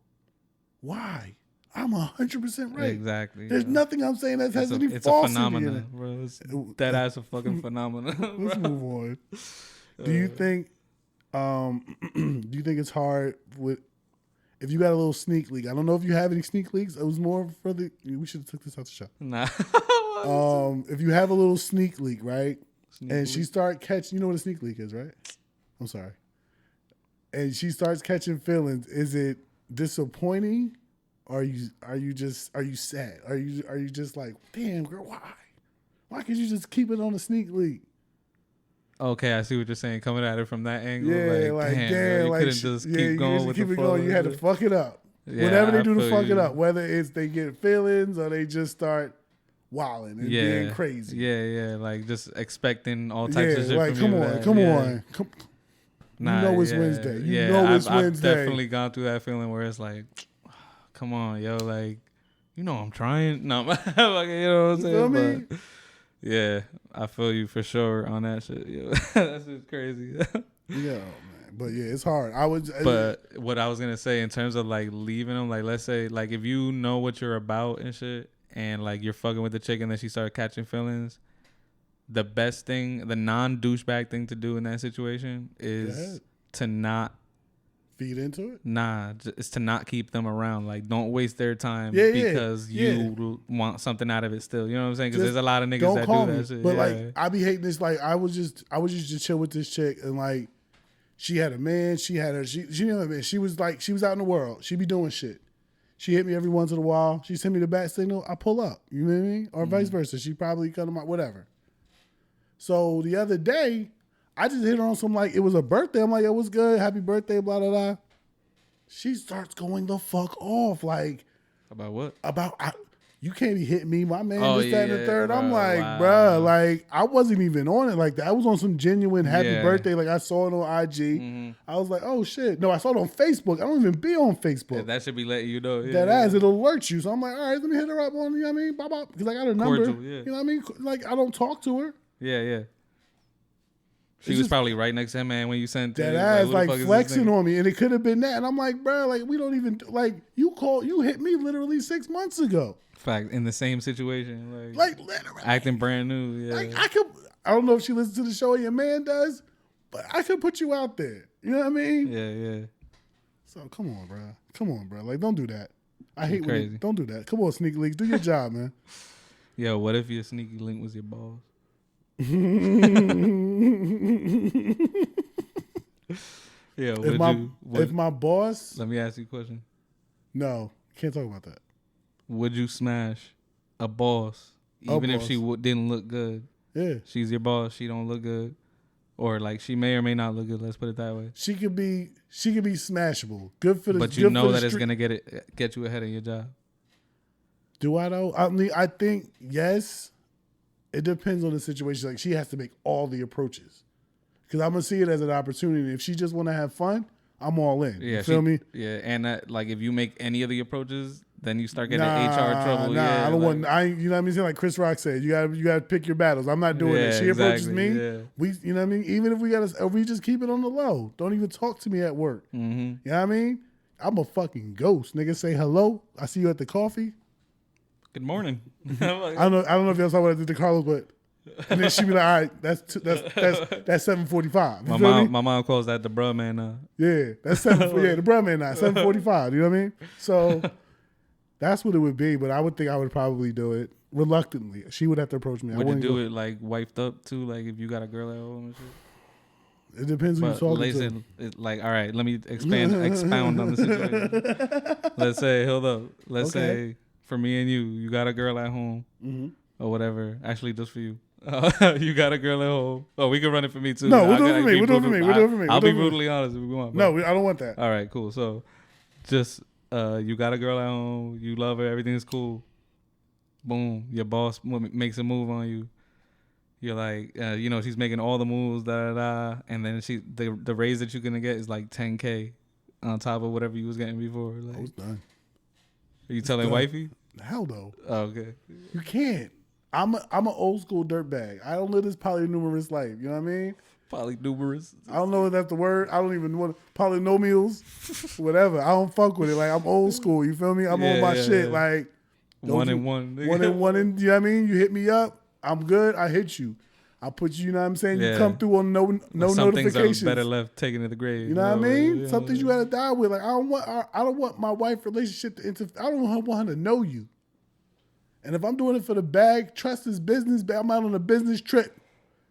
Why? I'm 100% right. Exactly. There's nothing I'm saying that has any falsity. It's a phenomenon, bro. It's that ass a fucking phenomenon. Let's move on. Do you think it's hard if you got a little sneak leak? I don't know if you have any sneak leaks. It was more for we should have took this out the show. Nah. If you have a little sneak leak, right? Sneak she start catching, you know what a sneak leak is, right? I'm sorry. And she starts catching feelings. Is it disappointing? Or are you sad? Are you just like, damn girl, why? Why can't you just keep it on the sneak leak? Okay, I see what you're saying. Coming at it from that angle, yeah, like damn, you couldn't just keep going with the flow. You had to fuck it up. Yeah, whatever they do to fuck it up, whether it's they get feelings or they just start wilding and being crazy. Yeah, like just expecting all types of shit like, from you. Come on. Nah, you know it's Wednesday. I've Wednesday. definitely gone through that feeling where it's like, come on, yo, like, you know I'm trying. No, like, you know what I'm saying? You feel me? But, yeah, I feel you for sure on that shit. Yo. That's just crazy. Yeah, man. But yeah, it's hard. But what I was gonna say in terms of like leaving them, like let's say like if you know what you're about and shit, and like you're fucking with the chick and then she started catching feelings, the best thing, the non-douchebag thing to do in that situation is to not feed into it. Nah, it's to not keep them around. Like, don't waste their time because you want something out of it still. You know what I'm saying? Because there's a lot of niggas that do that shit. But like, I be hating this. Like, I was just to chill with this chick, and like, she had a man. She had her. She didn't have a man. She was out in the world. She be doing shit. She hit me every once in a while. She sent me the bat signal. I pull up. You know what I mean? Or vice versa. She probably cut him out. Whatever. So the other day, I just hit her on some like, it was a birthday. I'm like, yo, what's good? Happy birthday, blah, blah, blah. She starts going the fuck off. Like, about what? you can't be hitting me, my man, Oh, this, that, and the yeah, third. I'm bro, like, wow. bruh, like, I wasn't even on it like that. I was on some genuine happy Yeah. birthday. Like, I saw it on IG. I was like, oh, shit. No, I saw it on Facebook. I don't even be on Facebook. Yeah, that should be letting you know. Yeah, That ass, it'll alert you. So I'm like, all right, let me hit her up on, you know what I mean? Bop, bop. Because I got her number. Cordial, yeah. You know what I mean? Like, I don't talk to her. Yeah. She It's was just- probably right next to him, man, when you sent it. That ass, who the like, fuck is this flexing nigga? on me. And it could have been that. And I'm like, bro, like, we don't even, like, you hit me literally 6 months ago. Fact, in the same situation. Like, literally. Acting brand new. Yeah. Like, I don't know if she listens to the show or your man does, but I could put you out there. You know what I mean? Yeah. So come on, bro. Come on, bro. Like, don't do that. I hate when crazy. don't do that. Come on, Sneak Leaks. Do your job, man. Yo, what if your sneaky link was your boss? Yeah, If my boss, let me ask you a question. no, can't talk about that. Would you smash a boss even if boss. she didn't look good? Yeah, She's your boss. She don't look good, or like she may or may not look good. Let's put it that way. she could be smashable. Good for the. But you good know for the that it's street. gonna get you ahead of your job. Do I though? I mean, I think yes. It depends on the situation. Like, she has to make all the approaches, because I'm gonna see it as an opportunity. If she just want to have fun, I'm all in. Yeah, you feel me? Yeah, and that, like if you make any of the approaches, then you start getting HR trouble. Nah, Yeah, I don't like, want. You know what I mean? Like Chris Rock said, you gotta pick your battles. I'm not doing it. Yeah, She approaches exactly, me. yeah. You know what I mean? Even if we just keep it on the low. Don't even talk to me at work. Mm-hmm. You know what I mean? I'm a fucking ghost. Nigga, say hello. I see you at the coffee. Good morning. I don't know if y'all saw what I did to Carlos, but and then she be like, all right, that's 7:45. My You feel me? mom calls that the bruh man. Yeah, that's 7. Yeah, the bruh man now 7:45. You know what I mean? So that's what it would be. But I would think I would probably do it reluctantly. She would have to approach me. Would I you wouldn't do go- it like wifed up too? Like if you got a girl at home and shit. It depends who you're But talking listen, to. like all right, let me expound on the situation. Let's say, hold up. Let's say for me and you got a girl at home or whatever. Actually, just for you. You got a girl at home. Oh, we can run it for me too. No, we'll do it for me. We'll do it for me. We'll do it for me. I'll We'll be do it for me. brutally honest if we want. No, I don't want that. All right, cool. So, just you got a girl at home. You love her. Everything's cool. Boom. Your boss makes a move on you. You're like, she's making all the moves, and then the raise that you're gonna get is like $10K on top of whatever you was getting before. Like, I was done. Are you telling wifey? Hell no. Oh, okay. You can't. I'm an old school dirtbag. I don't live this polynumerous life. You know what I mean? Polynumerous. I don't know if that's the word. I don't even want polynomials, whatever. I don't fuck with it. Like, I'm old school. You feel me? I'm on my shit. Yeah. Like, One and one. one and one. You know what I mean? You hit me up. I'm good. I hit you. I put you know what I'm saying? You Yeah. come through on no Some things notifications. are better left taken to the grave. You know what I mean? Yeah. Some things you gotta die with. Like, I don't want my wife relationship to I don't want her to know you. And if I'm doing it for the bag, trust is business. I'm out on a business trip.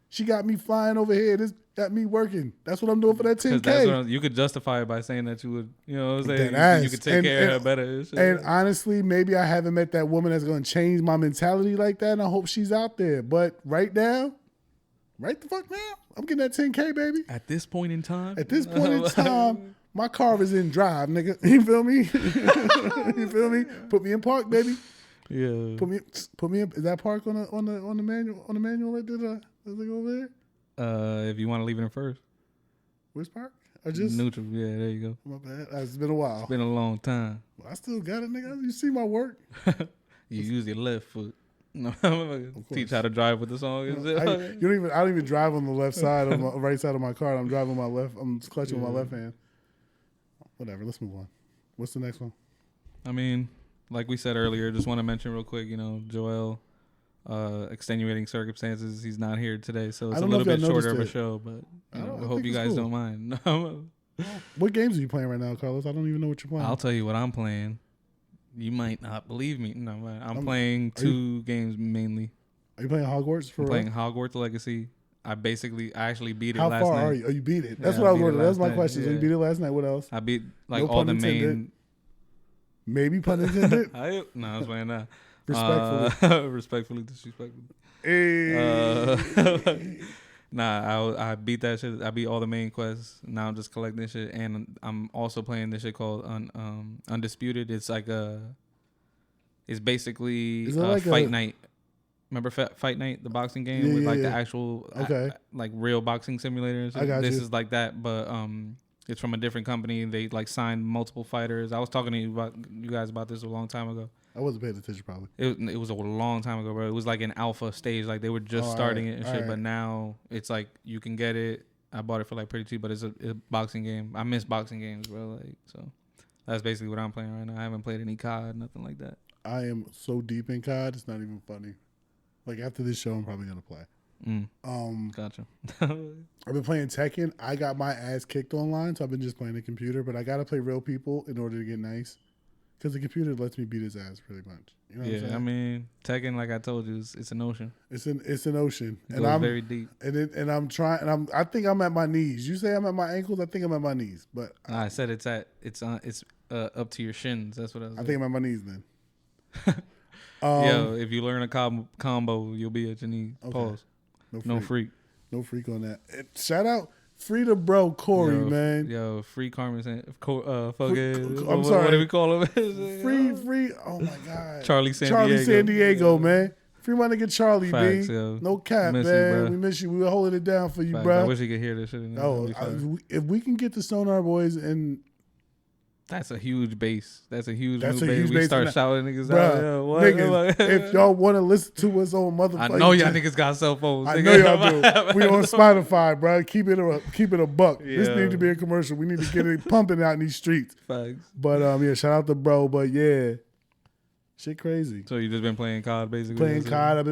She got me flying over here. This got me working. That's what I'm doing for that 10K. That's you could justify it by saying that you would, what I'm saying? Dead You ass. could take care of her better. And shit. And honestly, maybe I haven't met that woman that's gonna change my mentality like that. And I hope she's out there. But right now, right the fuck now, I'm getting that 10K, baby. At this point in time? At this point in time, my car is in drive, nigga. You feel me? You feel me? Put me in park, baby. Yeah. Put me in. Is that park on the manual right there? Does it go over there? If you want to leave it in first. Where's park? I just Neutral. Yeah, there you go. My bad. It's been a while. It's been a long time. I still got it, nigga. You see my work? You use your left foot. No, teach how to drive with the song. I don't even drive on the left side of my right side of my car. I'm driving my left. I'm clutching with my left hand. Whatever. Let's move on. What's the next one? I mean, like we said earlier, just want to mention real quick. Joel, extenuating circumstances. He's not here today, so it's a little bit shorter of a show. But I hope you guys don't mind. What games are you playing right now, Carlos? I don't even know what you're playing. I'll tell you what I'm playing. You might not believe me. No, I'm playing two games mainly. Are you playing Hogwarts? I'm playing Hogwarts Legacy. I actually beat it last night. How far are you? Oh, you beat it. That's what I was wondering. That's my question. So you beat it last night. What else? I beat all the main. Maybe pun intended. No, I was playing that. Respectfully. Disrespectfully. Hey. I beat that shit. I beat all the main quests. Now I'm just collecting shit, and I'm also playing this shit called Undisputed. It's like It's basically Is it like Fight Night. Remember Fight Night, the boxing game with like the actual like real boxing simulator and shit? I got This you. is like that, but it's from a different company. They like signed multiple fighters. I was talking to you guys about this a long time ago. I wasn't paying attention probably. It was a long time ago, bro. It was like an alpha stage. Like they were just starting it and shit, but now it's like you can get it. I bought it for like pretty cheap, but it's a boxing game. I miss boxing games, bro. Like so, that's basically what I'm playing right now. I haven't played any COD, nothing like that. I am so deep in COD, it's not even funny. Like after this show, I'm probably gonna play. Gotcha. I've been playing Tekken. I got my ass kicked online, so I've been just playing the computer. But I gotta play real people in order to get nice, because the computer lets me beat his ass pretty much. You know what I'm saying? I mean Tekken, like I told you, it's an ocean. It's an ocean, It goes very deep. And I'm trying. And I think I'm at my knees. You say I'm at my ankles. I think I'm at my knees. But I said it's up to your shins. That's what I was. I think I'm at my knees then. Yo, if you learn a combo, you'll be at your knees. Okay. Pause. No freak on that. And shout out free to bro Corey, man. Yo, free Carmen. I'm sorry. What do we call him? free. Oh my god. Charlie San Diego, man. Free my nigga Charlie, Facts, B. Yo. No cap, man. We miss you. We were holding it down for you, Facts. bro. I wish he could hear this shit. If we can get the Sonar Boyz and. That's a huge base. That's a huge base. We start shouting niggas bruh, out. Yo, what? Niggas, if y'all want to listen to us on motherfucking... I know y'all niggas got cell phones. I know y'all do. We on Spotify, bro. Keep it a buck. Yeah. This needs to be a commercial. We need to get it pumping out in these streets. Facts. But yeah, shout out to bro. But yeah, shit crazy. So you just been playing COD basically? Playing COD.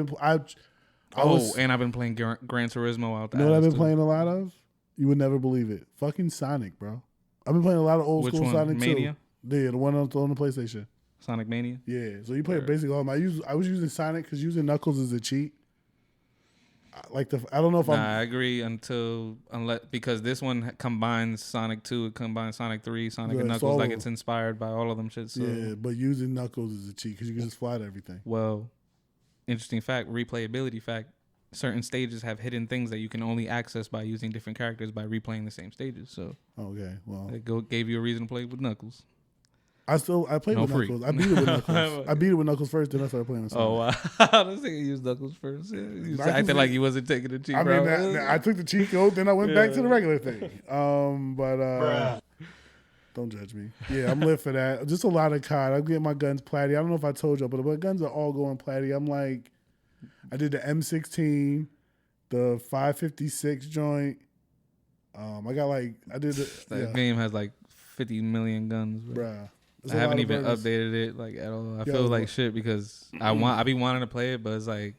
And I've been playing Gran Turismo out there. You know what I've been playing a lot of? You would never believe it. Fucking Sonic, bro. I've been playing a lot of old school Sonic Mania? too. Yeah, the one on the PlayStation. Sonic Mania? Yeah. So you play basically all my. I was using Sonic because using Knuckles is a cheat. I don't know if I agree because this one combines Sonic 2, it combines Sonic 3, Sonic and Knuckles, like it's inspired by all of them shit. So. Yeah, but using Knuckles is a cheat because you can just fly to everything. Well, interesting fact, replayability fact. Certain stages have hidden things that you can only access by using different characters by replaying the same stages. So okay, well, it gave you a reason to play with Knuckles. I played with Knuckles. I beat it with Knuckles. I beat it with Knuckles first, then I started playing with Sonic. Oh wow! I was thinking you used Knuckles first. Yeah. You acted like you wasn't taking the cheat. I mean, I took the cheat code, then I went back to the regular thing. Don't judge me. Yeah, I'm lit for that. Just a lot of COD. I'm getting my guns platty. I don't know if I told you, but my guns are all going platty. I'm like, I did the M16, the 556 joint. That game has like 50 million guns, bro. I haven't even updated it like at all. I feel like shit because I be wanting to play it, but it's like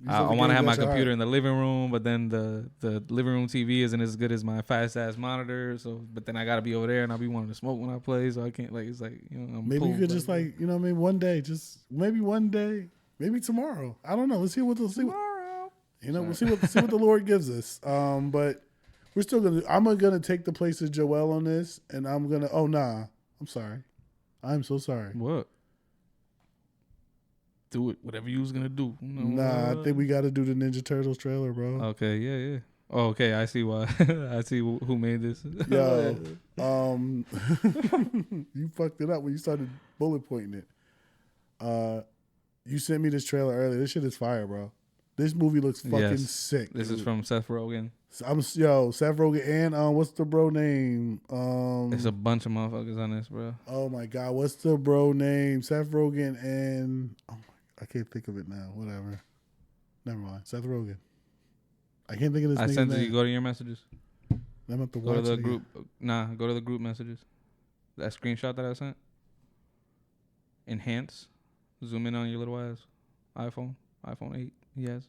I want to have my computer in the living room, but then the living room TV isn't as good as my fast ass monitor. So, but then I gotta be over there, and I'll be wanting to smoke when I play, so I can't. Like it's like maybe you could just maybe one day, maybe tomorrow. I don't know. Let's see what we'll see. We'll see what the Lord gives us. But we're still gonna. I'm gonna take the place of Joel on this, and I'm gonna. Oh nah, I'm sorry. I'm so sorry. What? Do it. Whatever you was gonna do. Nah, I think we got to do the Ninja Turtles trailer, bro. Okay, yeah. Oh, okay. I see why. I see who made this. Yo, you fucked it up when you started bullet pointing it. You sent me this trailer earlier. This shit is fire, bro. This movie looks fucking sick. This is from Seth Rogen. Seth Rogen and what's the bro name? There's a bunch of motherfuckers on this, bro. Oh my god, what's the bro name? Seth Rogen and I can't think of it now. Whatever. Never mind. Seth Rogen. I can't think of this name. I sent it. You go to your messages. I'm at the go to the group. Nah, go to the group messages. That screenshot that I sent. Enhance. Zoom in on your little ass. iPhone 8. Yes.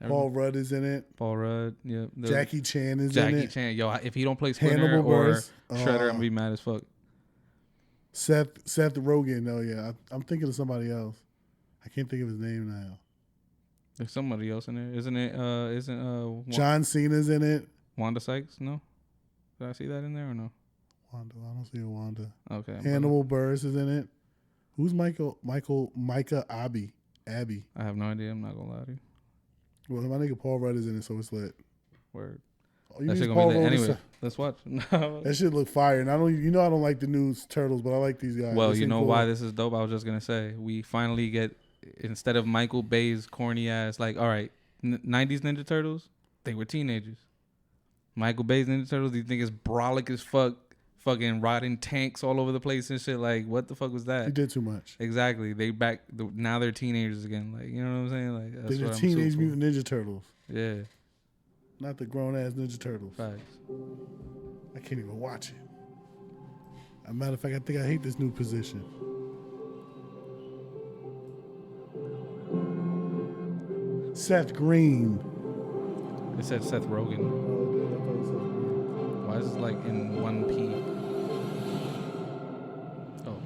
Paul Rudd is in it. Paul Rudd, yeah. Jackie Chan is in it. Jackie Chan, yo, if he don't play Splinter or Shredder, I'm gonna be mad as fuck. Seth Rogen, oh yeah, I'm thinking of somebody else. I can't think of his name now. There's somebody else in there, isn't it? John Cena's in it. Wanda Sykes, no? Did I see that in there or no? Wanda, I don't see a Wanda. Okay. Hannibal Buress is in it. Who's Micah Abbey? I have no idea. I'm not gonna lie to you. Well, my nigga Paul Rudd is in it, so it's lit. Word. You That need shit to gonna be Paul lit. Rudd Anyway, let's watch. That shit look fire. And I don't like the new Turtles, but I like these guys. Well, They you seem know cool. why this is dope? I was just gonna say we finally get, instead of Michael Bay's corny ass, like, all right, 90s Ninja Turtles, they were teenagers. Michael Bay's Ninja Turtles, you think it's brolic as fuck, fucking riding tanks all over the place and shit. Like, what the fuck was that? He did too much. Exactly. They back now they're teenagers again. Like, you know what I'm saying? Like, that's They're what the I'm Teenage super for. Mutant Ninja Turtles, Yeah, not the grown ass Ninja Turtles. facts. I can't even watch it. As a matter of fact, I think I hate this new position. Seth Green. It said Seth Rogen. Oh, dude, I thought it was Seth Green. Why is it like in 1P? Oh.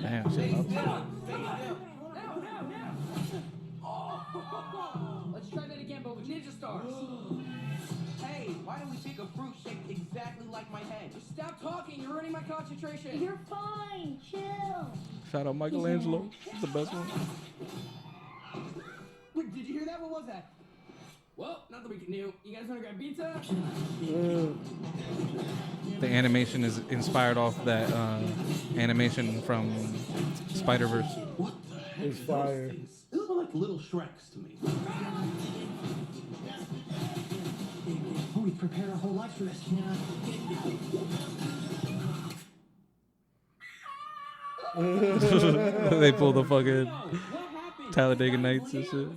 Damn, shit. Let's try that again, but with ninja stars. Hey, why don't we pick a fruit shaped exactly like my head? Just stop talking. You're ruining my concentration. You're fine. Chill. Shout out Michelangelo. He's the best one. Wait, did you hear that? What was that? Well, not that we knew. You guys want to grab pizza? The animation is inspired off that animation from Spider-Verse. What the heck? It's are fire. Those things? They look like little Shreks to me. Oh, we prepared our whole lives for this. They pull the fucking What happened? Talladega Nights and shit.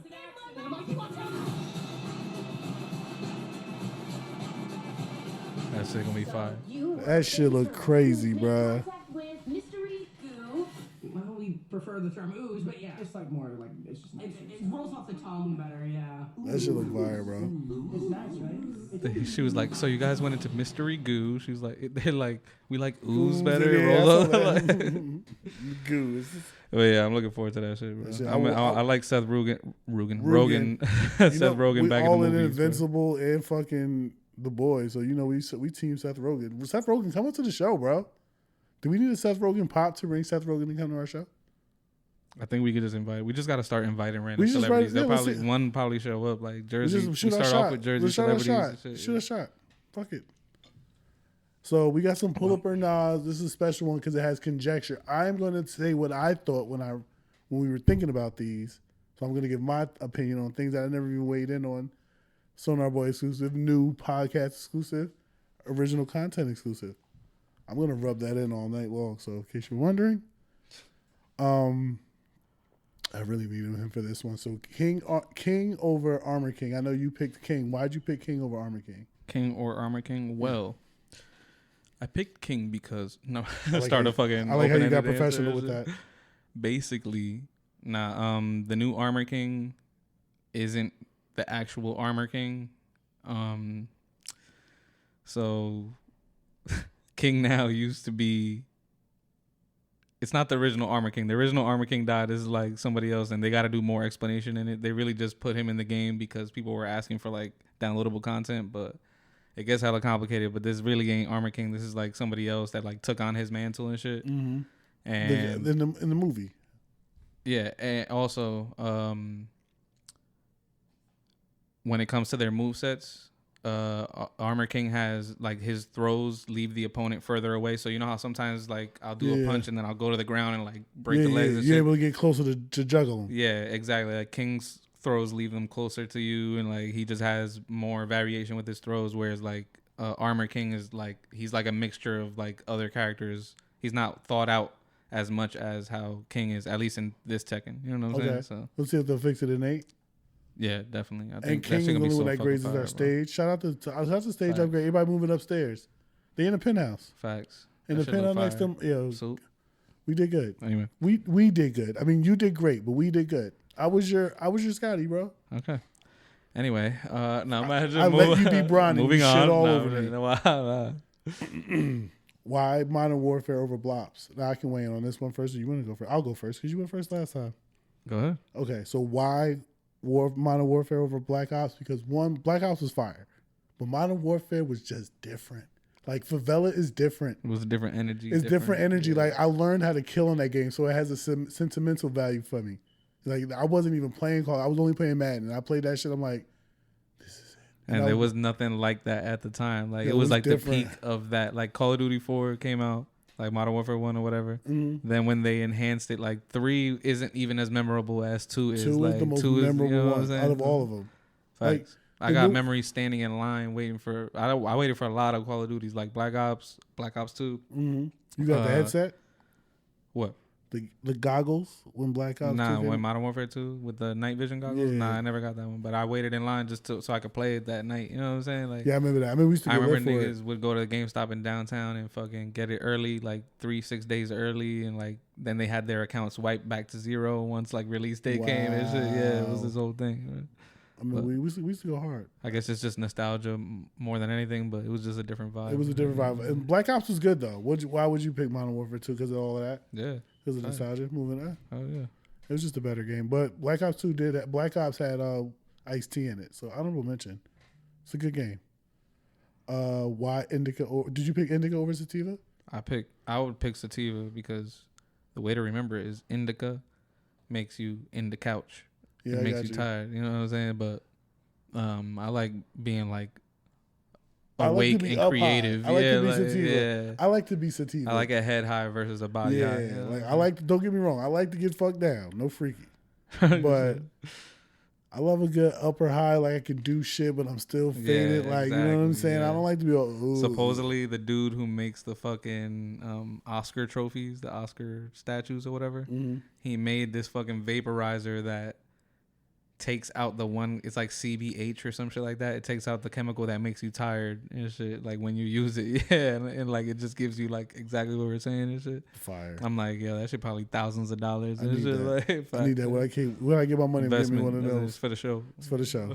That shit gonna be fire. You That shit look crazy, bruh. contact with Mystery Goo. Well, we prefer the term ooze, but yeah. It's like more like, it's just nice. It rolls off the tongue better, yeah. That shit look fire, bro. It's nice, right? She was like, "So you guys went into mystery goo?" She was like, "They're like, we like ooze better." Yeah, I Roll saw up. that. Goose. But yeah, I'm looking forward to that shit, bro. That shit, I like Seth Rogen. Rogen. Seth You know, Rogen we back all in the in movies. bro. Invincible and fucking The Boys. So you know we team Seth Rogen. Seth Rogen, come up to the show, bro. Do we need a Seth Rogen pop to bring Seth Rogen to come to our show? I think we could just invite. We just got to start inviting random We just celebrities. write- yeah, They'll let's probably see. probably show up like We Jersey. just We shoot our start shot. off with Jersey Let's shoot our celebrities. shot. And shit, Shoot yeah. a shot. Fuck it. So we got some pull up or nods. This is a special one because it has conjecture. I am going to say what I thought when we were thinking about these. So I'm going to give my opinion on things that I never even weighed in on. Sonar Boy exclusive, new podcast exclusive, original content exclusive. I'm going to rub that in all night long. So in case you're wondering, I really needed him for this one. So King over Armor King. I know you picked King. Why'd you pick King over Armor King? King or Armor King? Well, I picked King because like start how- a fucking. I like how you got open-ended professional answer with and that. shit. Basically, the new Armor King isn't the actual Armor King. So King now used to be. It's not the original Armor King. The original Armor King died. This is like somebody else, and they got to do more explanation in it. They really just put him in the game because people were asking for like downloadable content, but it gets hella complicated. But this really ain't Armor King. This is like somebody else that like took on his mantle and shit. Mm-hmm. And In the movie. yeah, and also when it comes to their movesets, Armor King has like his throws leave the opponent further away. So you know how sometimes like I'll do a punch and then I'll go to the ground and like break the legs and You're shit. able to get closer to juggle him. Yeah, exactly. Like King's throws leave them closer to you, and like he just has more variation with his throws. Whereas like Armor King is like he's like a mixture of like other characters. He's not thought out as much as how King is, at least in this Tekken. You know what I'm saying? So Let's see if they'll fix it in 8. yeah, definitely. I And think King that is shit the gonna be only one so that fucking grades fire, our bro. stage. Shout out to stage Facts. upgrade. Everybody moving upstairs. They in the penthouse. Facts. In That the shit look penthouse next to fire. them. So We did good. anyway, We did good. I mean, you did great, but we did good. I was your Scotty, bro. okay. Anyway, now imagine I let you be Bronny. Moving You on. shit all Nah, over me. nah. Why Modern Warfare over Blops? Now I can weigh in on this one first. Or you want to go first? I'll go first because you went first last time. Go ahead. Okay, so why Modern Warfare over Black Ops? Because one, Black Ops was fire, but Modern Warfare was just different. Like Favela is different. It was a different energy. It's different energy. Yeah. Like I learned how to kill in that game, so it has a sentimental value for me. Like I wasn't even playing Call. I was only playing Madden, and I played that shit. I'm like, And there was nothing like that at the time. Like it was like different. The peak of that. Like Call of Duty 4 came out, like Modern Warfare 1 or whatever. Mm-hmm. Then when they enhanced it, like 3 isn't even as memorable as 2 is. 2 like, is the most memorable one out of all of them. Like, I got memories standing in line waiting for. I waited for a lot of Call of Duties, like Black Ops 2. Mm-hmm. You got the headset? What? The goggles when Black Ops 2 Nah, came? when Modern Warfare 2 with the night vision goggles? Yeah. Nah, I never got that one. But I waited in line just so I could play it that night. You know what I'm saying? Like, yeah, I remember that. I mean, we used to I get remember lit for niggas would go to the GameStop in downtown and fucking get it early, like 3-6 days early, and like then they had their accounts wiped back to zero once like release date came and shit. Yeah, it was this whole thing. I mean, we used to go hard. I guess it's just nostalgia more than anything, but it was just a different vibe. It was a different vibe. And Black Ops was good though. Why would you pick Modern Warfare 2? Because of all of that? Yeah. Because of nostalgia, moving on. Oh yeah. It was just a better game. But Black Ops 2 did that. Black Ops had Ice-T in it. So honorable mention. It's a good game. Why Indica? Did you pick Indica over Sativa? I would pick Sativa because the way to remember it is Indica makes you in the couch. Yeah, it makes you tired. You know what I'm saying? But I like being like awake and creative. I like to be like, Sativa. Yeah. I like to be Sativa. I like a head high versus a body high. Yeah, like I like. Don't get me wrong. I like to get fucked down. No freaky. But I love a good upper high. Like I can do shit, but I'm still faded. Like you know what I'm saying. I don't like to be all. Ooh. Supposedly, the dude who makes the fucking Oscar trophies, the Oscar statues or whatever, he made this fucking vaporizer that takes out the one. It's like CBH or some shit like that. It takes out the chemical that makes you tired and shit. Like when you use it, yeah, and like it just gives you like exactly what we're saying and shit. Fire. I'm like, yeah, that shit probably thousands of dollars. I and need shit. that. Like, I need that. When I get my money, give me one of those. It's for the show. It's for the show.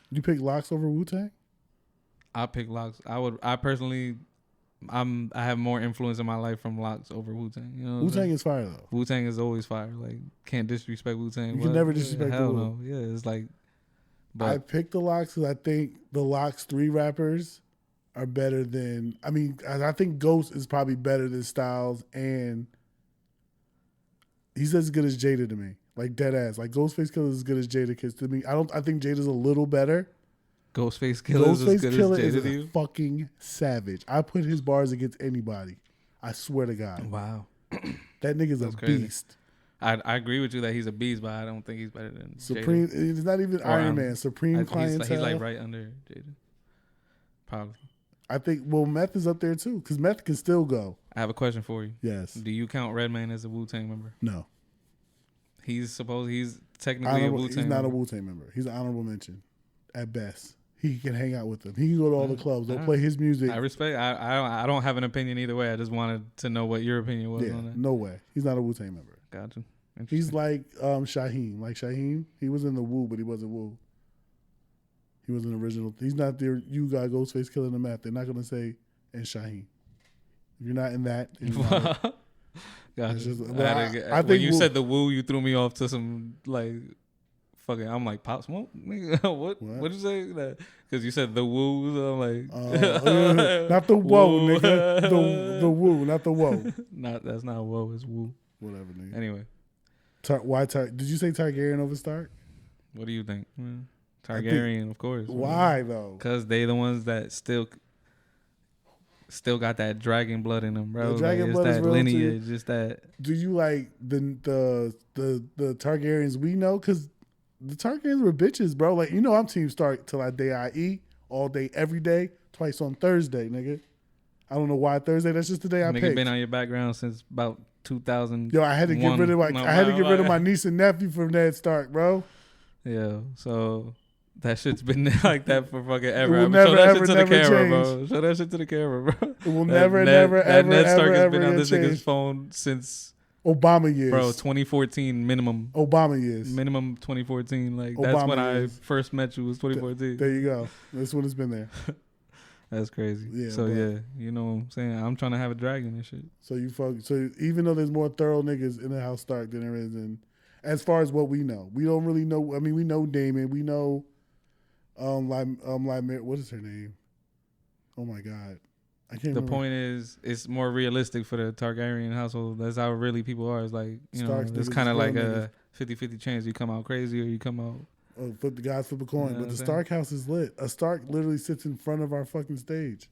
You pick Locks over Wu-Tang? I pick Locks. I personally, I have more influence in my life from Locks over Wu-Tang. You know, Wu-Tang is fire though. Wu-Tang is always fire. Like can't disrespect Wu-Tang. You can never disrespect hell the Wu. no. Yeah, it's like. But I picked the Locks because I think the Locks 3 rappers are better than. I mean, I think Ghost is probably better than Styles, and he's as good as Jada to me. Like dead ass. Like Ghostface Killah is as good as Jada because to me, I think Jada's a little better. Ghostface Killah is as good as Jada to you? Fucking savage. I put his bars against anybody. I swear to God. Wow. That nigga's a crazy. beast. I agree with you that he's a beast, but I don't think he's better than Supreme. Jada. It's not even Iron Man. Supreme Clientele. He's like right under Jada. Probably. I think, Meth is up there too because Meth can still go. I have a question for you. Yes. Do you count Redman as a Wu-Tang member? No. He's technically a Wu-Tang He's not a Wu-Tang member. He's an honorable mention at best. He can hang out with them. He can go to all the clubs. They'll play his music. I respect. I don't have an opinion either way. I just wanted to know what your opinion was on that. No way. He's not a Wu-Tang member. Gotcha. He's like Shaheem. Like Shaheem, he was in the Wu, but he wasn't Wu. He was an original. He's not there. You got Ghostface Killah the Meth. They're not going to say and Shaheem. If you're not in that, then you're not. Gotcha. I think when you said the Wu, you threw me off to some like fucking. I'm like Pop Smoke. What? What'd you say? Because you said the Wu. So I'm like, not the Whoa, nigga. The Wu, not the Whoa. That's not Whoa. It's Wu. Whatever, nigga. Anyway, why? Did you say Targaryen over Stark? What do you think? Targaryen, of course. Why though? Because they the ones that still got that dragon blood in them, bro. The dragon blood is that real lineage, too. just that. Do you like the Targaryens we know? Because the Targaryens were bitches, bro. Like I'm Team Stark till that day I eat all day, every day, twice on Thursday, nigga. I don't know why Thursday. That's just the day I picked. Nigga been on your background since about 2000. Yo, I had to get rid of my niece and nephew from Ned Stark, bro. Yeah, so that shit's been like that for fucking ever. It will never, show that ever, shit to never the camera, change. bro. Show that shit to the camera, bro. It will never, Ned Stark has ever, been on this change. nigga's phone since Obama years, bro. 2014 minimum. Obama years, minimum 2014. Like Obama that's when years. I first met you. Was 2014. There you go. That's when it's been there. That's crazy. Yeah, so yeah, you know what I'm saying? I'm trying to have a dragon and shit. So so even though there's more thorough niggas in the House Stark than there is in, as far as what we know, we don't really know. I mean, we know Damon, we know, what is her name? Oh my God, I can't. The point is, it's more realistic for the Targaryen household. That's how really people are. It's like it's kind of like a 50-50 chance you come out crazy or you come out Flip the guys flip a coin. You know But the what I'm Stark house is lit. A Stark literally sits in front of our fucking stage.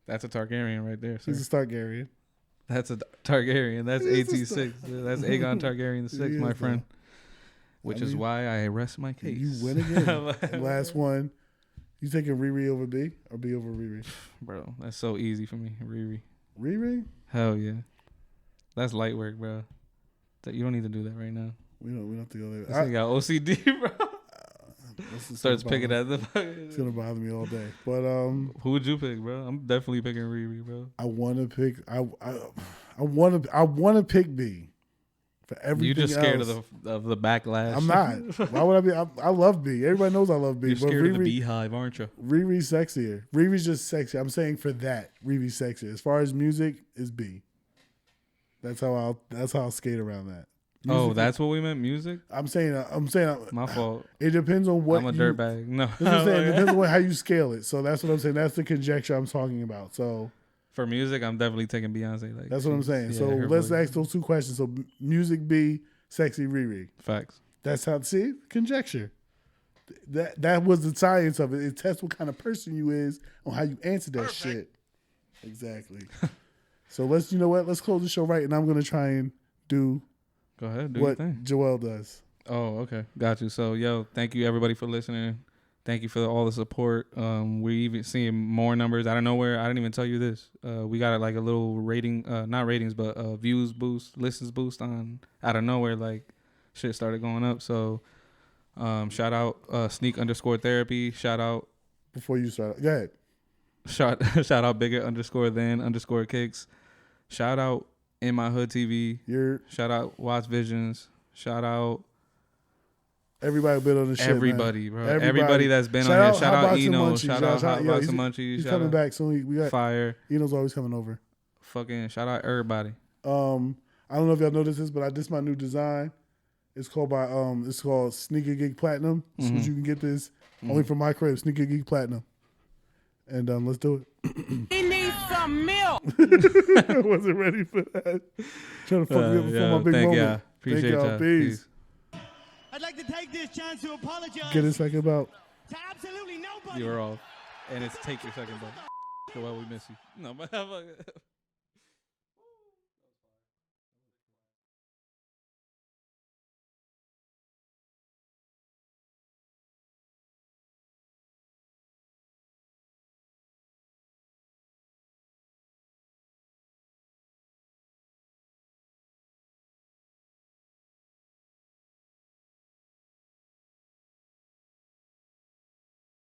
That's a Targaryen right there, sir. He's a Stargarian. That's a Targaryen. That's He's a 18-6. That's Aegon Targaryen the 6th, He my is, friend. though. Which I is mean, why I rest my case. You win again. Last one. You taking Riri over B or B over Riri? Bro, that's so easy for me. Riri. Riri? Hell yeah. That's light work, bro. You don't need to do that right now. We don't have to go there. This thing got OCD, bro. Starts picking at the It's gonna bother me all day. But Who would you pick, bro? I'm definitely picking Riri, bro. I wanna pick I wanna pick B. For everything You just scared else. of the backlash. I'm not. Why would I be? I love B. Everybody knows I love B. You're but scared of the Riri, beehive, aren't you? Riri's sexier. Riri's just sexy. I'm saying for that, Riri's sexier. As far as music, is B. That's how I'll skate around that. Oh, that's what we meant, music? I'm saying My fault. It depends on what I'm a dirtbag. No. That's what I'm saying. It depends on how you scale it. So that's what I'm saying. That's the conjecture I'm talking about. So For music, I'm definitely taking Beyonce. Like that's what I'm saying. yeah, So her let's voice. ask those two questions. So music B, sexy Riri. Facts. That's how see conjecture. That was the science of it. It tests what kind of person you is on how you answer that shit. Exactly. So let's close the show right, and I'm gonna try and do Go ahead, do what your thing. Joel does. Oh, okay. Got you. So, yo, thank you everybody for listening. Thank you for all the support. We're even seeing more numbers out of nowhere. I didn't even tell you this. We got like a little rating, not ratings, but views boost, listens boost on out of nowhere. Like shit started going up. So shout out sneak_therapy. Shout out Before you start, go ahead. shout out bigot_than_kicks. Shout out In My Hood TV. Shout out Watch Visions. Shout out Everybody been on the shit. everybody, man. bro. Everybody that's been on here. Shout out Eno. Shout out Hotbox and Munchies. He's Shout coming out back soon. We got Fire. Eno's always coming over. Fucking shout out everybody. I don't know if y'all noticed this, but this is my new design. It's called Sneaker Geek Platinum. So you can get this only from my crib, Sneaker Geek Platinum. And let's do it. He needs some milk. I wasn't ready for that. Trying to fuck me up before my big moment. Yeah, appreciate y'all. Peace. I'd like to take this chance to apologize Get a second about. to absolutely nobody. You're off. And it's take your second, bro. Joel, we miss you. No, but